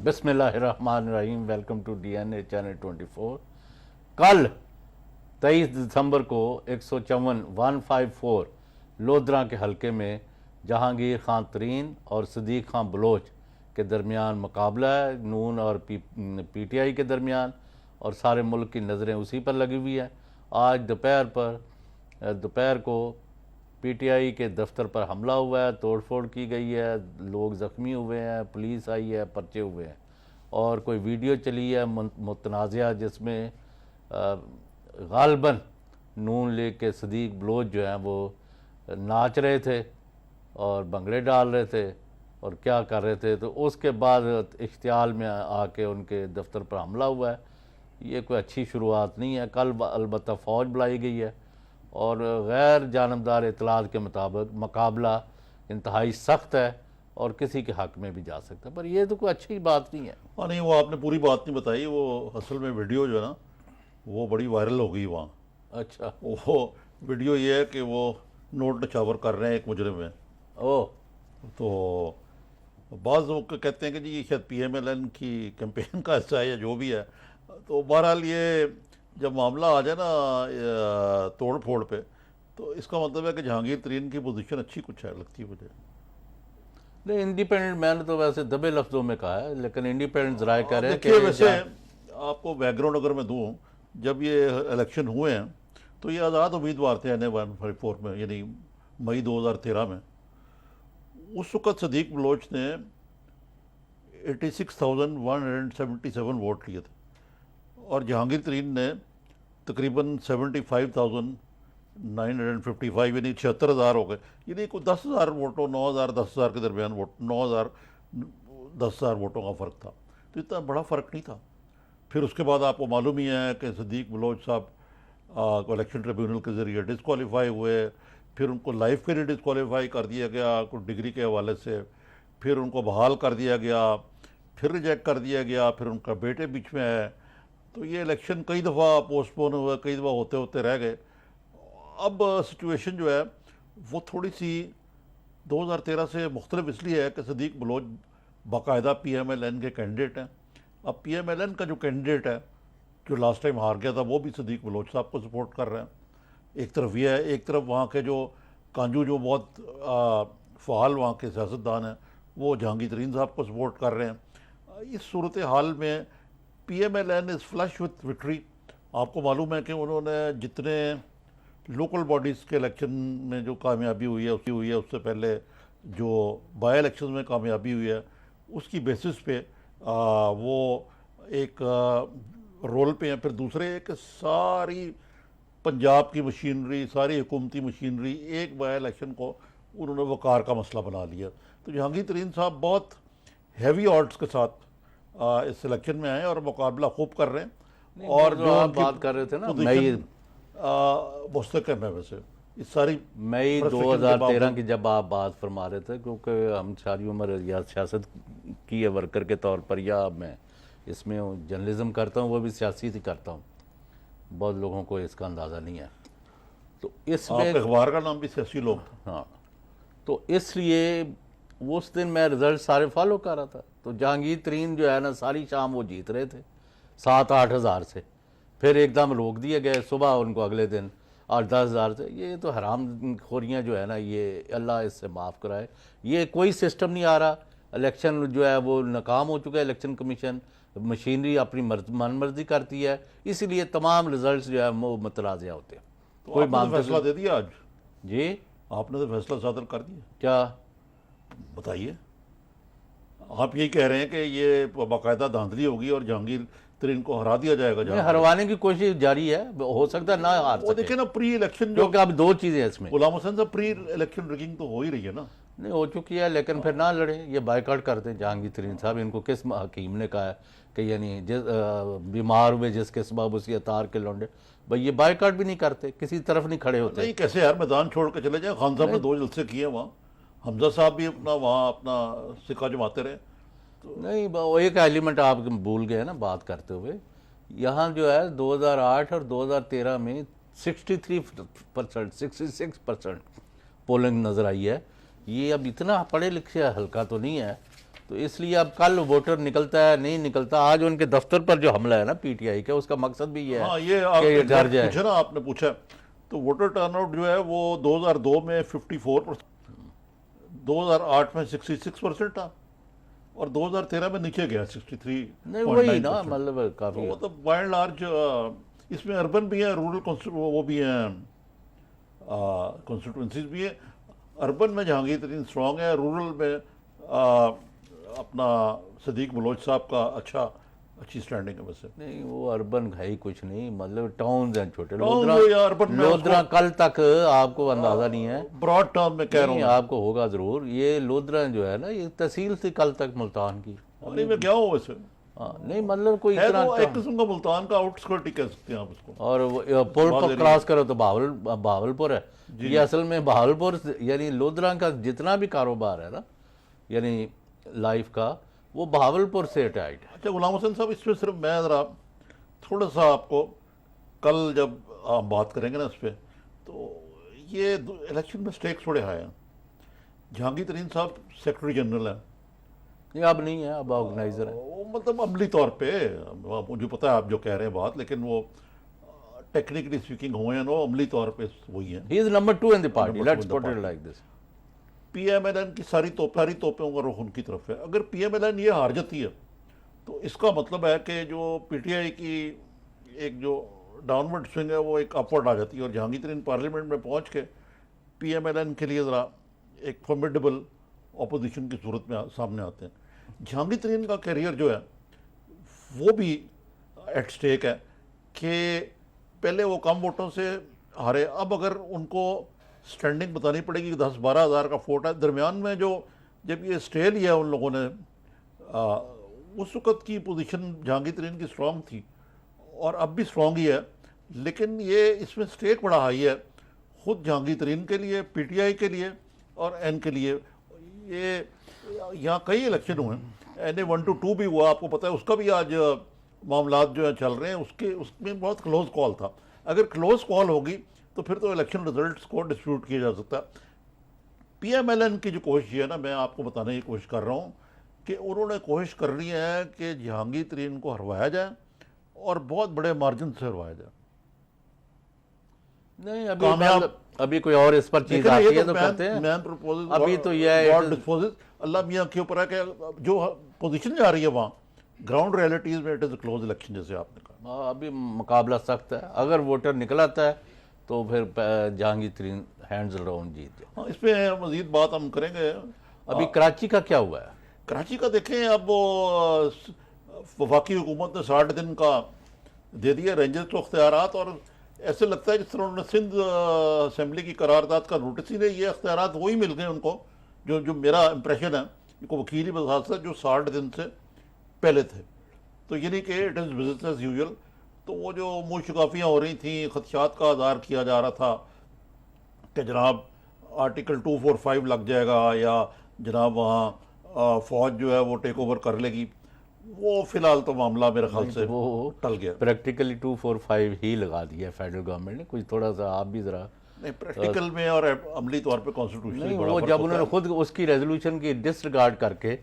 بسم اللہ الرحمن الرحیم، welcome to D N A channel 24۔ کل 23 دسمبر کو 154 لودھراں کے حلقے میں جہانگیر خان ترین اور صدیق خان بلوچ کے درمیان مقابلہ ہے، نون اور پی ٹی آئی کے درمیان، اور سارے ملک کی نظریں اسی پر لگی ہوئی ہیں۔ آج دوپہر کو پی ٹی آئی کے دفتر پر حملہ ہوا ہے، توڑ پھوڑ کی گئی ہے، لوگ زخمی ہوئے ہیں، پولیس آئی ہے، پرچے ہوئے ہیں، اور کوئی ویڈیو چلی ہے متنازعہ جس میں غالباً نون لیگ کے صدیق بلوچ جو ہیں وہ ناچ رہے تھے اور بھنگڑے ڈال رہے تھے اور کیا کر رہے تھے، تو اس کے بعد اشتعال میں آ کے ان کے دفتر پر حملہ ہوا ہے۔ یہ کوئی اچھی شروعات نہیں ہے۔ کل البتہ فوج بلائی گئی ہے اور غیر جانبدار اطلاعات کے مطابق مقابلہ انتہائی سخت ہے اور کسی کے حق میں بھی جا سکتا ہے، پر یہ تو کوئی اچھی بات نہیں ہے۔ ہاں نہیں، وہ آپ نے پوری بات نہیں بتائی۔ وہ اصل میں ویڈیو جو ہے نا وہ بڑی وائرل ہو گئی وہاں۔ اچھا، وہ ویڈیو یہ ہے کہ وہ نوٹ نچاور کر رہے ہیں ایک مجرم میں، او تو بعض لوگ کہتے ہیں کہ جی یہ شاید پی ایم ایل این کی کیمپین کا حصہ ہے یا جو بھی ہے۔ تو بہرحال یہ جب معاملہ آ جائے نا توڑ پھوڑ پہ، تو اس کا مطلب ہے کہ جہانگیر ترین کی پوزیشن اچھی کچھ ہے، لگتی ہے مجھے۔ نہیں، انڈیپینڈنٹ میں نے تو ویسے دبے لفظوں میں کہا ہے، لیکن انڈیپینڈنٹ ذرائع کہہ رہے ہیں کہ دیکھیے، ویسے آپ کو بیک گراؤنڈ اگر میں دوں، جب یہ الیکشن ہوئے ہیں تو یہ آزاد امیدوار تھے NA-154 میں، یعنی مئی 2013 میں۔ اس وقت صدیق بلوچ نے 86,177 ووٹ لیے تھے اور جہانگیر ترین نے تقریباً 75,955، یعنی 76,000 ہو گئے، یعنی کوئی 10,000 ووٹوں، 9,000 10,000 کے درمیان ووٹ، 9,000 10,000 ووٹوں کا فرق تھا، تو اتنا بڑا فرق نہیں تھا۔ پھر اس کے بعد آپ کو معلوم ہی ہے کہ صدیق بلوچ صاحب کو الیکشن ٹریبیونل کے ذریعے ڈسکوالیفائی ہوئے، پھر ان کو لائف کے لیے ڈسکوالیفائی کر دیا گیا کوئی ڈگری کے حوالے سے، پھر ان کو بحال کر دیا گیا، پھر ریجیکٹ کر دیا گیا، پھر ان کا بیٹے بیچ میں ہے، تو یہ الیکشن کئی دفعہ پوسٹ پون ہوئے، کئی دفعہ ہوتے ہوتے رہ گئے۔ اب سچویشن جو ہے وہ تھوڑی سی 2013 سے مختلف اس لیے ہے کہ صدیق بلوچ باقاعدہ پی ایم ایل این کے کینڈیڈیٹ ہیں۔ اب پی ایم ایل این کا جو کینڈیڈیٹ ہے جو لاسٹ ٹائم ہار گیا تھا، وہ بھی صدیق بلوچ صاحب کو سپورٹ کر رہے ہیں۔ ایک طرف یہ ہے، ایک طرف وہاں کے جو کانجو جو بہت فعال وہاں کے سیاستدان ہیں وہ جہانگیر ترین صاحب کو سپورٹ کر رہے ہیں۔ اس صورتحال میں P M L N is flush with victory. آپ کو معلوم ہے کہ انہوں نے جتنے لوکل باڈیز کے الیکشن میں جو کامیابی ہوئی ہے اس سے پہلے جو بائی الیکشن میں کامیابی ہوئی ہے، اس کی بیسس پہ وہ ایک رول پہ ہیں۔ پھر دوسرے کہ ساری پنجاب کی مشینری، ساری حکومتی مشینری ایک بائی الیکشن کو انہوں نے وقار کا مسئلہ بنا لیا۔ تو جہانگیر ترین صاحب بہت ہیوی آڈز کے ساتھ اس الیکشن میں آئے اور مقابلہ خوب کر رہے ہیں، اور جو آپ بات کر رہے تھے نا مستقم ہے ویسے اس ساری مئی 2013 کی جب آپ بات فرما رہے تھے، کیونکہ ہم ساری عمر یا سیاست کی ورکر کے طور پر یا میں اس میں جرنلزم کرتا ہوں، وہ بھی سیاسی ہی کرتا ہوں، بہت لوگوں کو اس کا اندازہ نہیں ہے، تو اس میں اخبار کا نام بھی سیاسی لوگ تھا۔ ہاں، تو اس لیے اس دن میں رزلٹ سارے فالو کر رہا تھا، تو جہانگیر ترین جو ہے نا ساری شام وہ جیت رہے تھے 7-8 ہزار سے، پھر ایک دم روک دیے گئے صبح ان کو اگلے دن 8-10 ہزار سے۔ یہ تو حرام خوریاں جو ہے نا، یہ اللہ اس سے معاف کرائے، یہ کوئی سسٹم نہیں آ رہا۔ الیکشن جو ہے وہ ناکام ہو چکا ہے، الیکشن کمیشن مشینری اپنی من مرضی کرتی ہے، اسی لیے تمام رزلٹس جو ہے وہ متنازع ہوتے ہیں۔ کوئی فیصلہ دے دیا آج؟ جی، آپ نے تو فیصلہ صادر کر دیا، کیا بتائیے۔ آپ یہی کہہ رہے ہیں کہ یہ باقاعدہ دھاندلی ہوگی اور جہانگیر ترین کو ہرا دیا جائے گا؟ ہروانے کی کوشش جاری ہے، ہو سکتا ہے نہ ہار وہ سکے، دیکھیں نا، پری الیکشن جو کیونکہ اب دو چیزیں اس میں غلام حسن صاحب، پری الیکشن ریگنگ تو ہو ہی رہی ہے نا۔ نہیں ہو چکی ہے، لیکن پھر نہ لڑے، یہ بائیکاٹ کرتے جہانگیر ترین صاحب۔ ان کو کس حکیم نے کہا ہے کہ یعنی بیمار ہوئے جس کے سبب اسی اتار کے لونڈے، بھائی یہ بائیکاٹ بھی نہیں کرتے، کسی طرف نہیں کھڑے ہوتے۔ نہیں، کیسے یار میدان چھوڑ کے چلے جائیں؟ خان صاحب نے 2 جلسے کیے وہاں، حمزہ صاحب بھی وہاں اپنا سکہ جماتے رہے۔ نہیں، وہ ایک ایلیمنٹ آپ بھول گئے نا بات کرتے ہوئے، یہاں جو ہے 2008 اور 2013 میں 63%، 66% پولنگ نظر آئی ہے۔ یہ اب اتنا پڑھے لکھے حلقہ تو نہیں ہے، تو اس لیے اب کل ووٹر نکلتا ہے نہیں نکلتا، آج ان کے دفتر پر جو حملہ ہے نا پی ٹی آئی کا، اس کا مقصد بھی یہ ہاں ہے یہ کہ یہ ڈر جائے۔ پوچھا نا، آپ نے پوچھا تو ووٹر ٹرن آؤٹ جو ہے وہ 2002 میں 54%، 2008 میں 66% تھا، اور 2013 میں نیچے گیا 63۔ نہیں وہی نا، مطلب کافی مطلب بائی اینڈ لارج اس میں اربن بھی ہیں، رورل وہ بھی ہیں، کنسٹیٹوئنسیز بھی ہیں۔ اربن میں جہانگیر ترین اسٹرانگ ہے، رورل میں اپنا صدیق بلوچ صاحب کا اچھی سٹینڈنگ ہے ویسے۔ نہیں وہ اربن ہے ہی کچھ نہیں، مطلب ٹاؤنز ہیں چھوٹے۔ یا اربن میں لودھرا کل تک آپ کو اندازہ نہیں ہے، براڈ ٹرم میں کہہ رہا نہیں ہوں، آپ کو ہوگا ضرور، یہ لودھرا جو ہے نا یہ تحصیل تھی کل تک ملتان کی۔ نہیں میں گیا ہوں ویسے، ہاں نہیں مطلب کوئی ہے اتنا تو ایک قسم کا ملتان کا آؤٹ سکرٹی کہہ سکتے ہیں آپ اس کو۔ اور پل پر کراس کرو تو بہاولپور ہے، یہ اصل میں بہاولپور یعنی لودھرا کا جتنا بھی کاروبار ہے نا یعنی لائف کا، وہ بہاولپور سے اٹیچڈ ہے۔ اچھا غلام حسین صاحب، اس میں صرف میں ذرا تھوڑا سا آپ کو، کل جب آپ بات کریں گے نا اس پہ، تو یہ الیکشن میں سٹیکس تھوڑے ہائی ہیں۔ جہانگیر ترین صاحب سیکرٹری جنرل ہیں، یہ اب نہیں ہے، اب آرگنائزر ہے۔ وہ مطلب عملی طور پہ مجھے پتہ ہے آپ جو کہہ رہے ہیں بات، لیکن وہ ٹیکنیکلی اسپیکنگ ہوئے ہیں نا، عملی طور پہ وہی ہیں۔ ہی is number 2 in the party, Number 2 let's in the put it party. like this. P M L N کی ساری توپوں کا رخ ان کی طرف ہے۔ اگر پی ایم ایل این یہ ہار جاتی ہے تو اس کا مطلب ہے کہ جو پی ٹی آئی کی ایک جو ڈاؤن ورڈ سوئنگ ہے وہ ایک اپورڈ آ جاتی ہے، اور جہانگیر ترین پارلیمنٹ میں پہنچ کے پی ایم ایل این کے لیے ذرا ایک فارمیڈیبل اپوزیشن کی صورت میں سامنے آتے ہیں۔ جہانگیر ترین کا کیریئر جو ہے وہ بھی ایٹ سٹیک ہے کہ پہلے وہ کم ووٹوں سے ہارے، اب اگر ان کو سٹینڈنگ بتانی پڑے گی، 10-12 ہزار کا فوٹ ہے درمیان میں، جو جب یہ سٹے لیا ان لوگوں نے، اس وقت کی پوزیشن جہانگیر ترین کی سٹرانگ تھی اور اب بھی سٹرانگ ہی ہے، لیکن یہ اس میں سٹیک بڑا ہائی ہے خود جہانگیر ترین کے لیے، پی ٹی آئی کے لیے اور این کے لیے۔ یہ یہاں کئی الیکشن ہوئے ہیں، این اے 1 to 2 بھی ہوا، آپ کو پتہ ہے اس کا بھی آج معاملات جو ہیں چل رہے ہیں، اس میں بہت کلوز کال تھا۔ اگر کلوز کال ہوگی تو پھر تو الیکشن ریزلٹس کو ڈسپیوٹ کیا جا سکتا ہے۔ پی ایم ایل این کی جو کوشش ہے نا، میں آپ کو بتانے کی کوشش کر رہا ہوں کہ انہوں نے کوشش کرنی ہے کہ جہانگیر ترین کو ہروایا جائے اور بہت بڑے مارجن سے ہروایا جائے۔ نہیں کامیاب ابھی کوئی اور اس پر چیز آتی ہے تو کرتے ہیں، مین پرپوزل ابھی تو یہ ہے گاڈ ڈسپوزز، اللہ میاں کے اوپر ہے کہ جو پوزیشن جا رہی ہے وہاں گراؤنڈ ریئلٹیز میں it is a close election, جیسے آپ نے کہا۔ ابھی مقابلہ سخت ہے، اگر ووٹر نکل آتا ہے تو پھر جہانگیر ترین ہینڈز ڈاؤن جیت جائے۔ ہاں اس پہ مزید بات ہم کریں گے۔ ابھی کراچی کا کیا ہوا ہے؟ کراچی کا دیکھیں، اب وہ وفاقی حکومت نے 60 دن کا دے دیا رینجرز کو اختیارات، اور ایسے لگتا ہے جس طرح انہوں نے سندھ اسمبلی کی قرارداد کا نوٹس ہی نہیں، یہ اختیارات وہی مل گئے ان کو جو میرا امپریشن ہے، کو وکیلی وضاحت سے جو 60 دن سے پہلے تھے، تو یعنی کہ it is business as usual. تو وہ جو منہ شکافیاں ہو رہی تھیں، خدشات کا اظہار کیا جا رہا تھا کہ جناب آرٹیکل 245 لگ جائے گا یا جناب وہاں فوج جو ہے وہ ٹیک اوور کر لے گی، وہ فی الحال تو معاملہ میرے خیال سے وہ ٹل گیا۔ پریکٹیکلی 245 ہی لگا دیا فیڈرل گورنمنٹ نے، کچھ تھوڑا سا آپ بھی ذرا نہیں، پریکٹیکل میں اور عملی طور پہ کانسٹیٹیوشن نہیں، بڑا وہ فرق جب ہوتا انہوں ہے۔ نے خود اس کی ریزولوشن کی ڈس ریگارڈ کر کے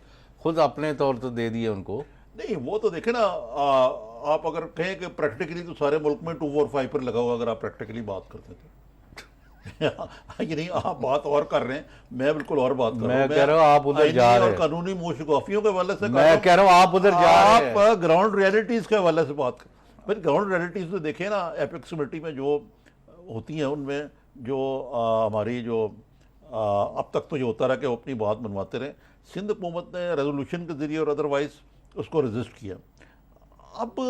خود اپنے طور تو دے دیے ان کو۔ نہیں وہ تو دیکھیں نا، آپ اگر کہیں کہ پریکٹیکلی تو سارے ملک میں 245 پر لگا ہوا، اگر آپ پریکٹیکلی بات کرتے تھے یعنی آپ بات اور کر رہے ہیں، میں بالکل اور بات کر رہا ہوں۔ میں کہہ رہا ہوں آپ ادھر جا رہے اور ہیں، قانونی موشگافیوں کے حوالے سے میں کہہ رہا ہوں آپ ادھر جا رہے ہیں۔ آپ گراؤنڈ ریئلٹیز کے حوالے سے بات کریں۔ پھر گراؤنڈ ریئلٹیز تو دیکھیں نا، ایپیکس کمیٹی میں جو ہوتی ہیں ان میں جو ہماری جو اب تک تو یہ ہوتا رہا کہ وہ اپنی بات منواتے رہے، سندھ حکومت نے ریزولوشن کے ذریعے اور ادروائز اس کو رجسٹ کیا۔ اب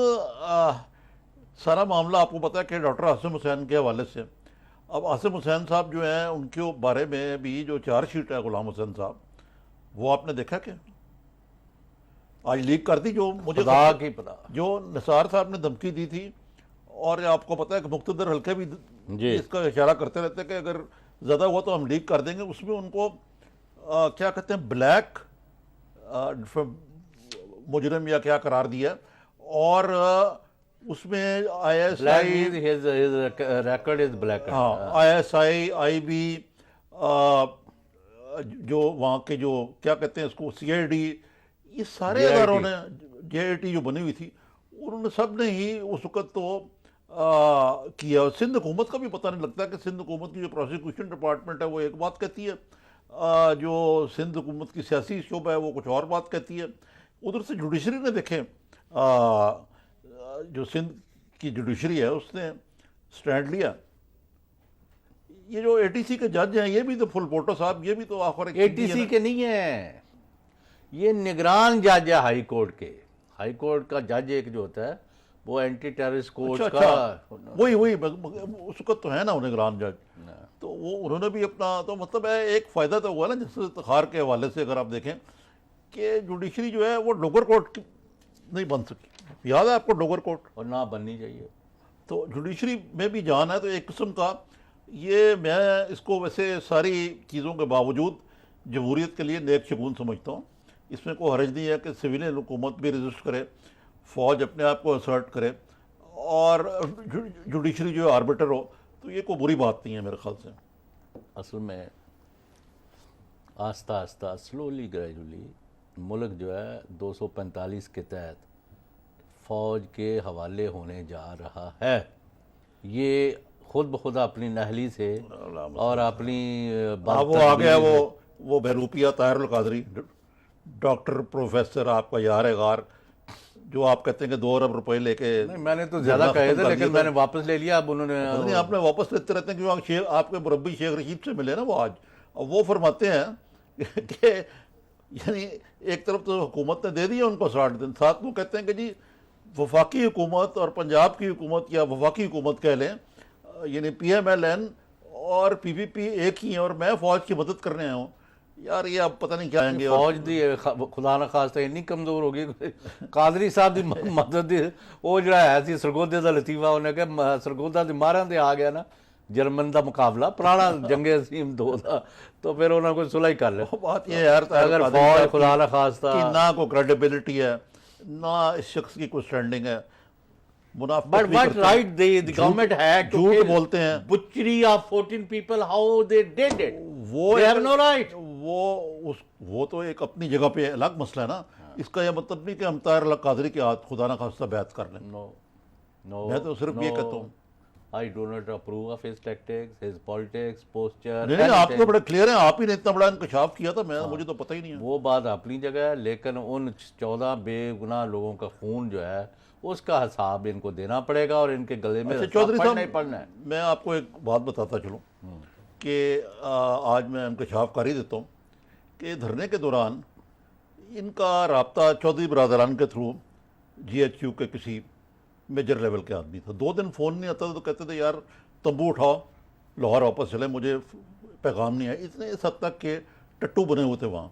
سارا معاملہ آپ کو پتہ ہے کہ ڈاکٹر عاصم حسین کے حوالے سے، اب عاصم حسین صاحب جو ہیں ان کے بارے میں بھی جو چارج شیٹ ہے غلام حسین صاحب، وہ آپ نے دیکھا کہ آج لیک کر دی، جو مجھے خدا کی پتہ۔ جو نثار صاحب نے دھمکی دی تھی، اور آپ کو پتہ ہے کہ مقتدر حلقے بھی جی اس کا اشارہ کرتے رہتے ہیں کہ اگر زیادہ ہوا تو ہم لیک کر دیں گے۔ اس میں ان کو کیا کہتے ہیں، بلیک مجرم یا کیا قرار دیا، اور اس میں I S I, record is black, ہاں آئی ایس آئی بی، جو وہاں کے جو کیا کہتے ہیں اس کو، سی آئی ڈی، یہ سارے JIT اداروں نے JIT جو بنی ہوئی تھی انہوں نے سب نے ہی اس وقت تو کیا. سندھ حکومت کا بھی پتہ نہیں لگتا کہ سندھ حکومت کی جو پروسیکیوشن ڈپارٹمنٹ ہے وہ ایک بات کہتی ہے, جو سندھ حکومت کی سیاسی شعبہ ہے وہ کچھ اور بات کہتی ہے. ادھر سے جوڈیشری نے دیکھیں, جو سندھ کی جوڈیشری ہے اس نے سٹینڈ لیا. یہ جو ATC کے جج ہیں یہ بھی تو فل پوٹو صاحب, یہ بھی تو آخر ATC کے نہیں ہیں, یہ نگران جج ہے ہائی کورٹ کے. ہائی کورٹ کا جج ایک جو ہوتا ہے وہ اینٹی ٹیررسٹ کورٹ کا, وہی اس وقت تو ہے نا نگران جج, تو وہ انہوں نے بھی اپنا, تو مطلب ہے ایک فائدہ تو ہوا نا جیسے تخار کے حوالے سے اگر آپ دیکھیں کہ جوڈیشری جو ہے وہ ڈوگر کورٹ نہیں بن سکی. یاد ہے آپ کو ڈوگر کورٹ؟ اور نہ بننی چاہیے. تو جوڈیشری میں بھی جان ہے. تو ایک قسم کا یہ میں اس کو ویسے ساری چیزوں کے باوجود جمہوریت کے لیے نیک شگون سمجھتا ہوں. اس میں کوئی حرج نہیں ہے کہ سویلین حکومت بھی رجسٹ کرے, فوج اپنے آپ کو اسرٹ کرے, اور جوڈیشری جو آربیٹر ہو, تو یہ کوئی بری بات نہیں ہے میرے خیال سے. اصل میں آہستہ آہستہ سلولی گریجولی ملک جو ہے 245 کے تحت فوج کے حوالے ہونے جا رہا ہے. یہ خود بخود اپنی نہلی سے اور اپنی وہ آ گیا وہ بہروپیہ طاہر القادری, ڈاکٹر پروفیسر آپ کا یار غار, جو آپ کہتے ہیں کہ 2 ارب روپے لے کے, میں نے تو زیادہ کہے تھے لیکن میں نے واپس لے لیا. اب انہوں نے نہیں, آپ نے واپس لیتے رہتے ہیں کیونکہ آپ کے مربی شیخ رشید سے ملے نا وہ آج, اور وہ فرماتے ہیں کہ یعنی ایک طرف تو حکومت نے دے دیا ان کو 60 دن, ساتھ وہ کہتے ہیں کہ جی وفاقی حکومت اور پنجاب کی حکومت یا وفاقی حکومت کہہ لیں, یعنی PMLN اور PPP ایک ہی ہیں اور میں فوج کی مدد کرنے آیا ہوں. یار یہ اب پتہ نہیں کیا آئیں گے. فوج دی خدا نہ خواستہ اتنی کمزور ہوگی. قادری صاحب دی مدد دی وہ جڑا ہے سی سرگودے دا لطیفہ, انہیں کہ سرگودا دی ماراں تے آ گیا نا جرمن دا مقابلہ پرانا جنگ عظیم 2 دا, تو پھر انہوں نے کوئی صلح ہی کر لیا. بات یہ ہے یار, اگر فوج خدا نہ خواستہ کہ نہ کوئی کریڈیبلٹی ہے نہ اس شخص کی کوئی سٹینڈنگ ہے, But what right the government had to جھوٹ بولتے ہیں, butchery of 14 people, how they did it? They have no right. وہ تو ایک اپنی جگہ پہ الگ مسئلہ ہے نا. اس کا یہ مطلب نہیں کہ ہم طاہر القادری کے ہاتھ خدا نہ خواستہ بیعت کر لیں. No, میں تو صرف یہ کہتا ہوں, I do not approve of his tactics, his politics, posture. نہیں آپ تو بڑے کلیئر ہیں, آپ ہی نے اتنا بڑا انکشاف کیا تھا, مجھے تو پتہ ہی نہیں ہے. وہ بات اپنی جگہ ہے, لیکن ان 14 بے گناہ لوگوں کا خون جو ہے اس کا حساب ان کو دینا پڑے گا, اور ان کے گلے میں چودھری صاحب نہیں پڑنا ہے. میں آپ کو ایک بات بتاتا چلوں کہ آج میں انکشاف کر ہی دیتا ہوں کہ دھرنے کے دوران ان کا رابطہ چودھری برادران کے تھرو GHQ کے کسی میجر لیول کے آدمی تھا. 2 دن فون نہیں آتا تھا تو کہتے تھے یار تمبو اٹھاؤ لاہور واپس چلے, مجھے پیغام نہیں آیا. اتنے اس حد تک کہ ٹٹو بنے ہوئے تھے وہاں,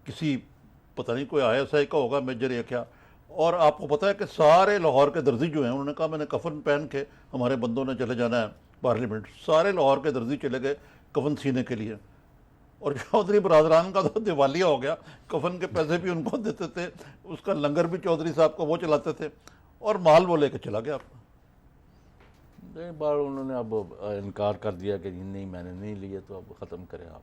کسی پتہ نہیں کوئی ISI کا ہوگا میجر یا کیا. اور آپ کو پتہ ہے کہ سارے لاہور کے درزی جو ہیں انہوں نے کہا میں نے کفن پہن کے, ہمارے بندوں نے چلے جانا ہے پارلیمنٹ, سارے لاہور کے درزی چلے گئے کفن سینے کے لیے. اور چودھری برادران کا تو دیوالیہ ہو گیا, کفن کے پیسے بھی ان کو دیتے تھے, اس کا لنگر بھی چودھری صاحب کا وہ چلاتے تھے, اور مال وہ لے کے چلا گیا. ایک بار انہوں نے اب انکار کر دیا کہ نہیں میں نے نہیں لیے, تو اب ختم کریں آپ.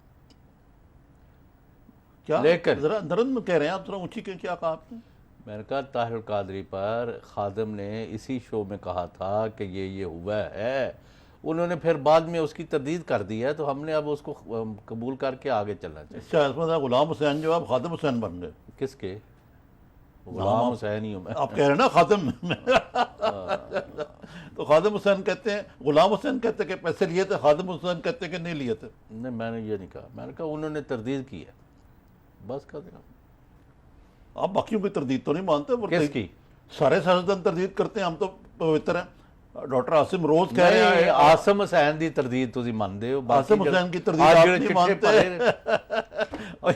کیا لیکن ذرا نرم کہہ رہے ہیں آپ, ذرا اونچی کیا کہا آپ نے؟ میں نے کہا طاہر القادری پر خادم نے اسی شو میں کہا تھا کہ یہ ہوا ہے, انہوں نے پھر بعد میں اس کی تردید کر دی ہے, تو ہم نے اب اس کو قبول کر کے آگے چلنا چاہیے. اچھا, اس میں غلام حسین جو ہے خادم حسین بن گئے. کس کے؟ غلام حسین ہی ہوں میں. آپ کہہ رہے ہیں نا خادم, تو خادم حسین کہتے ہیں, غلام حسین کہتے کہ پیسے لیے تھے, خادم حسین کہتے کہ نہیں لیے تھے. نہیں میں نے یہ نہیں کہا, میں نے کہا انہوں نے تردید کی ہے, بس کر دیا. آپ باقیوں کی تردید تو نہیں مانتے؟ کس کی؟ سارے سیاستدان تردید کرتے ہیں, ہم تو پوتر ہیں. ڈاکٹر عاصم روز کہہ رہے ہیں عاصم حسین دی تردید تسی مانتے ہو, عاصم حسین کی تردید آپ نہیں مانتے.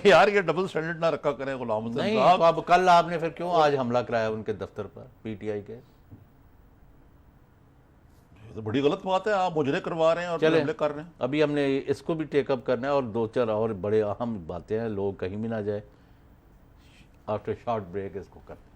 یار یہ ڈبل سٹینڈرڈ نہ رکھا کریں غلام حسین نہیں. صاحب. تو اب کل آپ نے پھر کیوں آج حملہ کرایا ان کے دفتر پر PTI کے؟ تو بڑی غلط بات ہے, آپ مجرے کروا رہے ہیں اور حملے کر رہے ہیں. ابھی ہم نے اس کو بھی ٹیک اپ کرنا ہے, اور 2-4 اور بڑے اہم باتیں ہیں, لوگ کہیں بھی نہ جائے. آفٹر شارٹ بریک اس کو کرتے ہیں.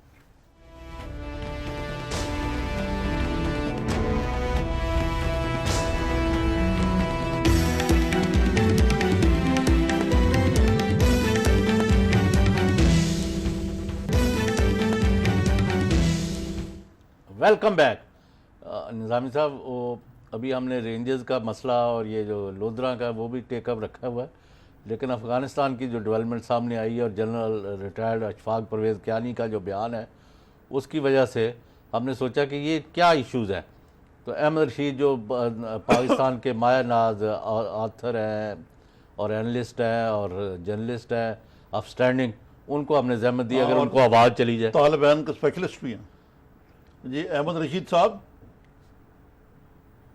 Welcome back. نظامی صاحب, وہ ابھی ہم نے رینجز کا مسئلہ اور یہ جو لودھرا کا وہ بھی ٹیک اپ رکھا ہوا ہے, لیکن افغانستان کی جو ڈیولپمنٹ سامنے آئی ہے اور جنرل ریٹائرڈ اشفاق پرویز کیانی کا جو بیان ہے اس کی وجہ سے ہم نے سوچا کہ یہ کیا ایشوز ہیں. تو احمد رشید جو پاکستان کے مایہ ناز آتھر ہیں اور اینالسٹ ہیں اور جرنلسٹ ہیں آف سٹینڈنگ, ان کو ہم نے زحمت دی اگر ان کو آواز چلی جائے. طالبان کے اسپیشلسٹ بھی ہیں. جی احمد رشید صاحب,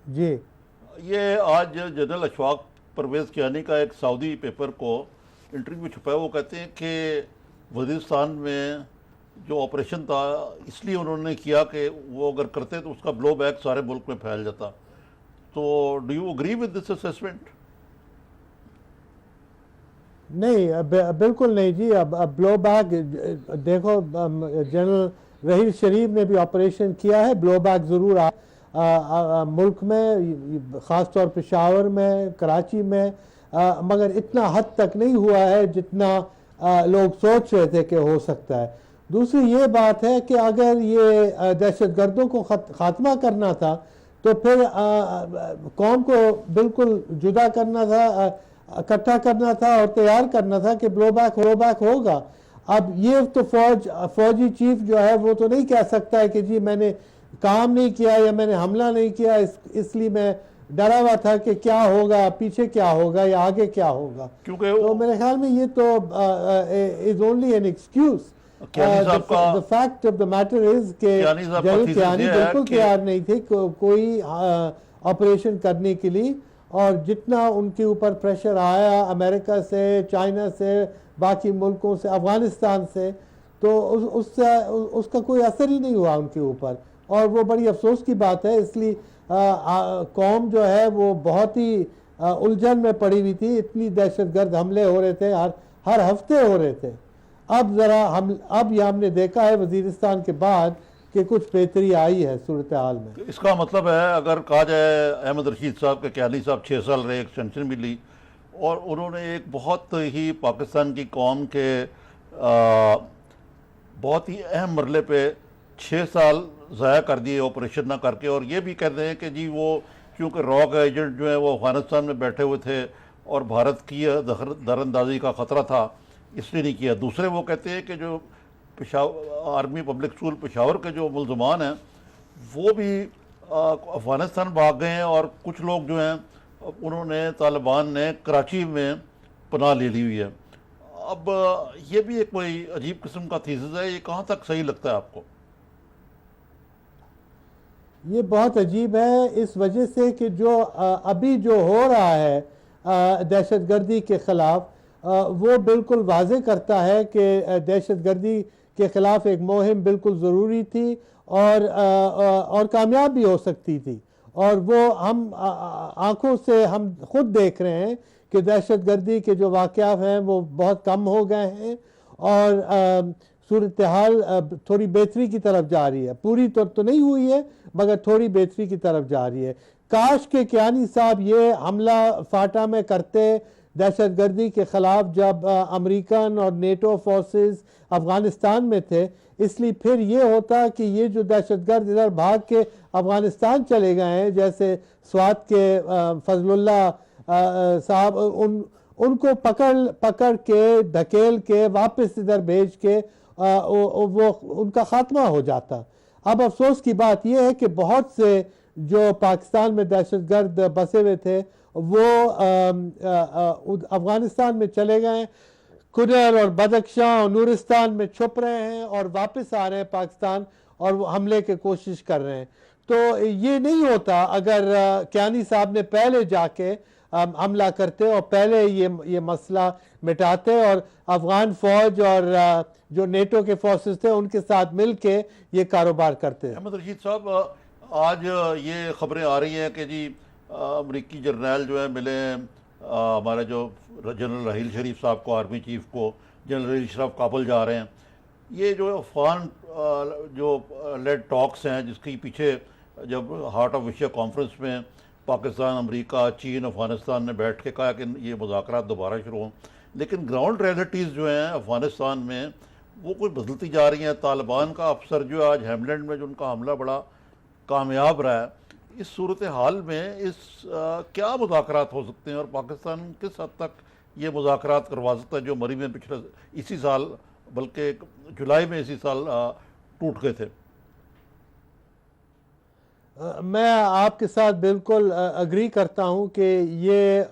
جی یہ آج جنرل اشفاق پرویز کیانی کا ایک سعودی پیپر کو انٹرویو چھپا ہے. وہ کہتے ہیں کہ وزیرستان میں جو آپریشن تھا اس لیے انہوں نے کیا کہ وہ اگر کرتے تو اس کا بلو بیک سارے ملک میں پھیل جاتا. تو do you agree with this assessment? نہیں, بالکل نہیں جی. اب بلو بیک دیکھو, جنرل رحیل شریف نے بھی آپریشن کیا ہے, بلو بیک ضرور ملک میں, خاص طور پشاور میں, کراچی میں, مگر اتنا حد تک نہیں ہوا ہے جتنا لوگ سوچ رہے تھے کہ ہو سکتا ہے. دوسری یہ بات ہے کہ اگر یہ دہشت گردوں کو خاتمہ کرنا تھا تو پھر قوم کو بالکل جدا کرنا تھا, اکٹھا کرنا تھا اور تیار کرنا تھا کہ بلو بیک ہوگا. اب یہ تو فوجی چیف جو ہے وہ تو نہیں کہہ سکتا ہے کہ جی میں نے کام نہیں کیا یا میں نے حملہ نہیں کیا اس لیے میں ڈرا ہوا تھا کہ کیا ہوگا, پیچھے کیا ہوگا یا آگے کیا ہوگا. تو میرے خیال میں یہ تو is only an excuse. The fact of the matter is کہ جنرل کیانی بالکل تیار نہیں تھے کوئی آپریشن کرنے کے لیے, اور جتنا ان کے اوپر پریشر آیا امریکہ سے, چائنا سے, باقی ملکوں سے, افغانستان سے, تو اس کا کوئی اثر ہی نہیں ہوا ان کے اوپر, اور وہ بڑی افسوس کی بات ہے. اس لیے قوم جو ہے وہ بہت ہی الجھن میں پڑی ہوئی تھی. اتنی دہشت گرد حملے ہو رہے تھے, ہر ہفتے ہو رہے تھے. اب یہ ہم نے دیکھا ہے وزیرستان کے بعد کہ کچھ بہتری آئی ہے صورتحال میں. اس کا مطلب ہے اگر کہا جائے احمد رشید صاحب کے کیانی صاحب 6 سال رہے, ایکسٹینشن بھی لی, اور انہوں نے ایک بہت ہی پاکستان کی قوم کے بہت ہی اہم مرحلے پہ 6 سال ضائع کر دیے آپریشن نہ کر کے, اور یہ بھی کہتے ہیں کہ جی وہ کیونکہ راک ایجنٹ جو ہیں وہ افغانستان میں بیٹھے ہوئے تھے اور بھارت کی دراندازی کا خطرہ تھا اس لیے نہیں کیا. دوسرے وہ کہتے ہیں کہ جو آرمی پبلک اسکول پشاور کے جو ملزمان ہیں وہ بھی افغانستان بھاگ گئے ہیں, اور کچھ لوگ جو ہیں انہوں نے طالبان نے کراچی میں پناہ لے لی ہوئی ہے. اب یہ بھی ایک کوئی عجیب قسم کا تھیسس ہے, یہ کہاں تک صحیح لگتا ہے آپ کو؟ یہ بہت عجیب ہے اس وجہ سے کہ جو ابھی جو ہو رہا ہے دہشت گردی کے خلاف وہ بالکل واضح کرتا ہے کہ دہشت گردی کے خلاف ایک مہم بالکل ضروری تھی اور کامیاب بھی ہو سکتی تھی. اور وہ ہم آنکھوں سے ہم خود دیکھ رہے ہیں کہ دہشت گردی کے جو واقعات ہیں وہ بہت کم ہو گئے ہیں, اور صورتحال تھوڑی بہتری کی طرف جا رہی ہے. پوری طور تو نہیں ہوئی ہے مگر تھوڑی بہتری کی طرف جا رہی ہے. کاش کہ کیانی صاحب یہ حملہ فاٹا میں کرتے دہشت گردی کے خلاف جب امریکن اور نیٹو فورسز افغانستان میں تھے, اس لیے پھر یہ ہوتا کہ یہ جو دہشت گرد ادھر بھاگ کے افغانستان چلے گئے ہیں جیسے سوات کے فضل اللہ صاحب, ان کو پکڑ کے دھکیل کے واپس ادھر بھیج کے وہ ان کا خاتمہ ہو جاتا. اب افسوس کی بات یہ ہے کہ بہت سے جو پاکستان میں دہشت گرد بسے ہوئے تھے وہ افغانستان میں چلے گئے, کنر اور بدخشاں اور نورستان میں چھپ رہے ہیں اور واپس آ رہے ہیں پاکستان اور وہ حملے کی کوشش کر رہے ہیں. تو یہ نہیں ہوتا اگر کیانی صاحب نے پہلے جا کے حملہ کرتے اور پہلے یہ مسئلہ مٹاتے اور افغان فوج اور جو نیٹو کے فورسز تھے ان کے ساتھ مل کے یہ کاروبار کرتے. احمد رشید صاحب, آج یہ خبریں آ رہی ہیں کہ جی امریکی جرنیل جو ہے ملے ہیں ہمارے جو جنرل رحیل شریف صاحب کو, آرمی چیف کو. جنرل رحیل شریف کابل جا رہے ہیں. یہ جو افغان جو لیڈ ٹاکس ہیں جس کے پیچھے جب ہارٹ آف ایشیا کانفرنس میں پاکستان, امریکہ, چین, افغانستان نے بیٹھ کے کہا کہ یہ مذاکرات دوبارہ شروع ہوں, لیکن گراؤنڈ ریئلٹیز جو ہیں افغانستان میں وہ کوئی بدلتی جا رہی ہیں. طالبان کا افسر جو آج ہیملینڈ میں جو ان کا حملہ بڑا کامیاب رہا ہے, اس صورتحال میں کیا مذاکرات ہو سکتے ہیں, اور پاکستان کس حد تک یہ مذاکرات کروا سکتا ہے جو مری میں پچھلے اسی سال, بلکہ جولائی میں اسی سال ٹوٹ گئے تھے؟ میں آپ کے ساتھ بالکل اگری کرتا ہوں کہ یہ